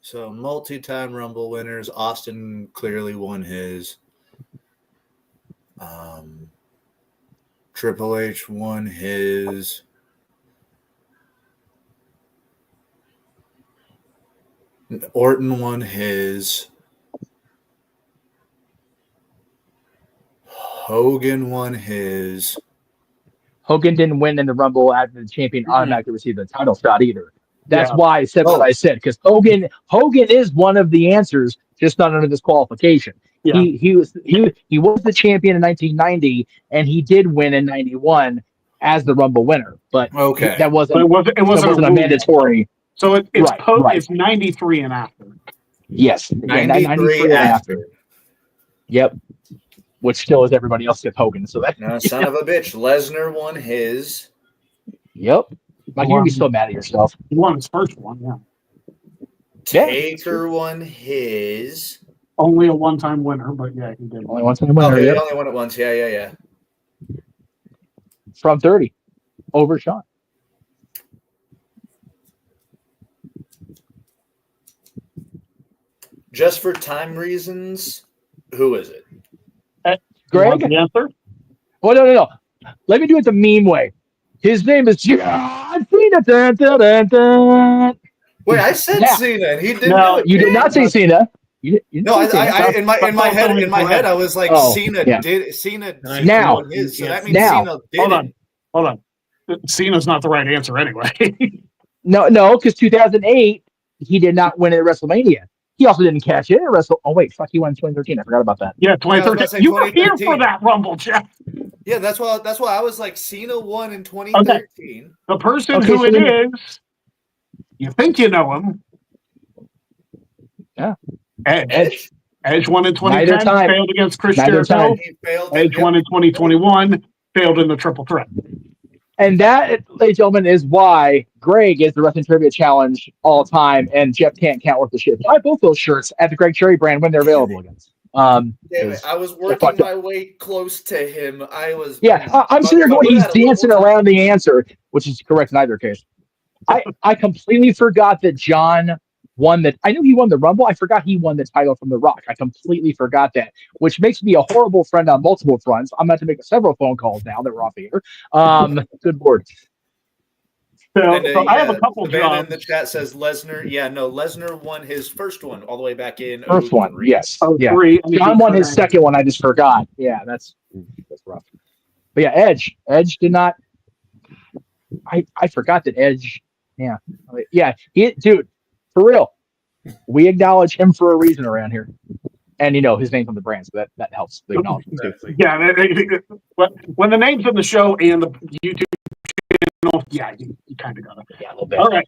So multi-time Rumble winners, Austin clearly won his. Triple H won his. Orton won his. Hogan won his. Hogan didn't win in the Rumble after the champion automatically received the title shot either. That's why I said what I said, because Hogan is one of the answers, just not under this qualification. Yeah. He was the champion in 1990, and he did win in 91 as the Rumble winner. But it wasn't a mandatory. So it's 93 and after. Yes, 93 and after. Yep. Which still is everybody else gets Hogan. So that son of a bitch. Lesnar won his. Yep. Like, you're gonna be so mad at yourself. He won his first one, yeah. Taker won his. Only a one-time winner, but yeah, he did. Only one-time winner. Okay, he only won it once. Yeah. From 30. Over Sean. Just for time reasons, Who is it? Greg? The answer? Oh, no. Let me do it the meme way. His name is John Cena. Dun, dun, dun, dun. Wait, I said Now, Cena, and he didn't No, do it. You did not say Cena. You didn't No, say Cena. I in my That's head, I was like, Oh, Cena yeah. did Cena Now- won his, so that means now- Cena did Hold on. Cena's not the right answer anyway. No, because 2008, he did not win at WrestleMania. He also didn't cash in at Oh, wait, fuck, he won in 2013. I forgot about that. Yeah, I was about to 2013. say You were here 2013. for that Rumble, Jeff. Yeah, that's why I was like, Cena won in 2013. The person Okay, who so it then- is, you think you know him. Yeah. Edge. Edge won in Neither 2010, time. failed against Chris Neither Jericho. time. He failed. Edge won in 2021, failed in the triple threat. And that, ladies and gentlemen, is why Greg is the Wrestling Trivia Challenge all time, and Jeff can't count worth the shit. Buy both those shirts at the Greg Cherry brand when they're available again. Damn it, I was working my way close to him. I'm sitting there going, he's dancing around the answer, which is correct in either case. I completely forgot that John won that. I knew he won the Rumble. I forgot he won the title from The Rock. I completely forgot that, which makes me a horrible friend on multiple fronts. I'm about to make several phone calls now that we're off the air. Good Lord. So I have a couple Savannah jobs. in the chat says Lesnar. Yeah, no, Lesnar won his first one all the way back in. First one, 03. yes. Yeah. 03. John won his second one. I just forgot. Yeah, that's rough. But yeah, Edge did not. I forgot that Edge. Yeah, dude, for real. We acknowledge him for a reason around here, and his name's on the brand, so that helps the acknowledgement too. Yeah, when the name's on the show and the YouTube channel, yeah, you kind of got it. Yeah, a little bit. All right.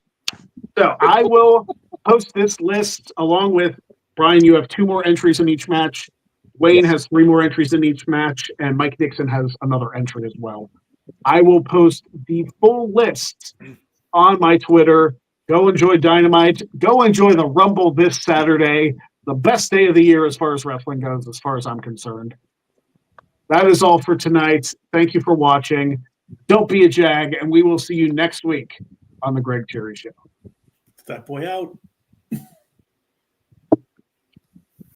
So I will post this list along with Brian. You have 2 more entries in each match. Wayne has 3 more entries in each match, and Mike Dixon has another entry as well. I will post the full list on my Twitter. Go enjoy Dynamite. Go enjoy the Rumble this Saturday. The best day of the year as far as wrestling goes, as far as I'm concerned. That is all for tonight. Thank you for watching. Don't be a jag, and we will see you next week on The Greg Cherry Show. That boy out.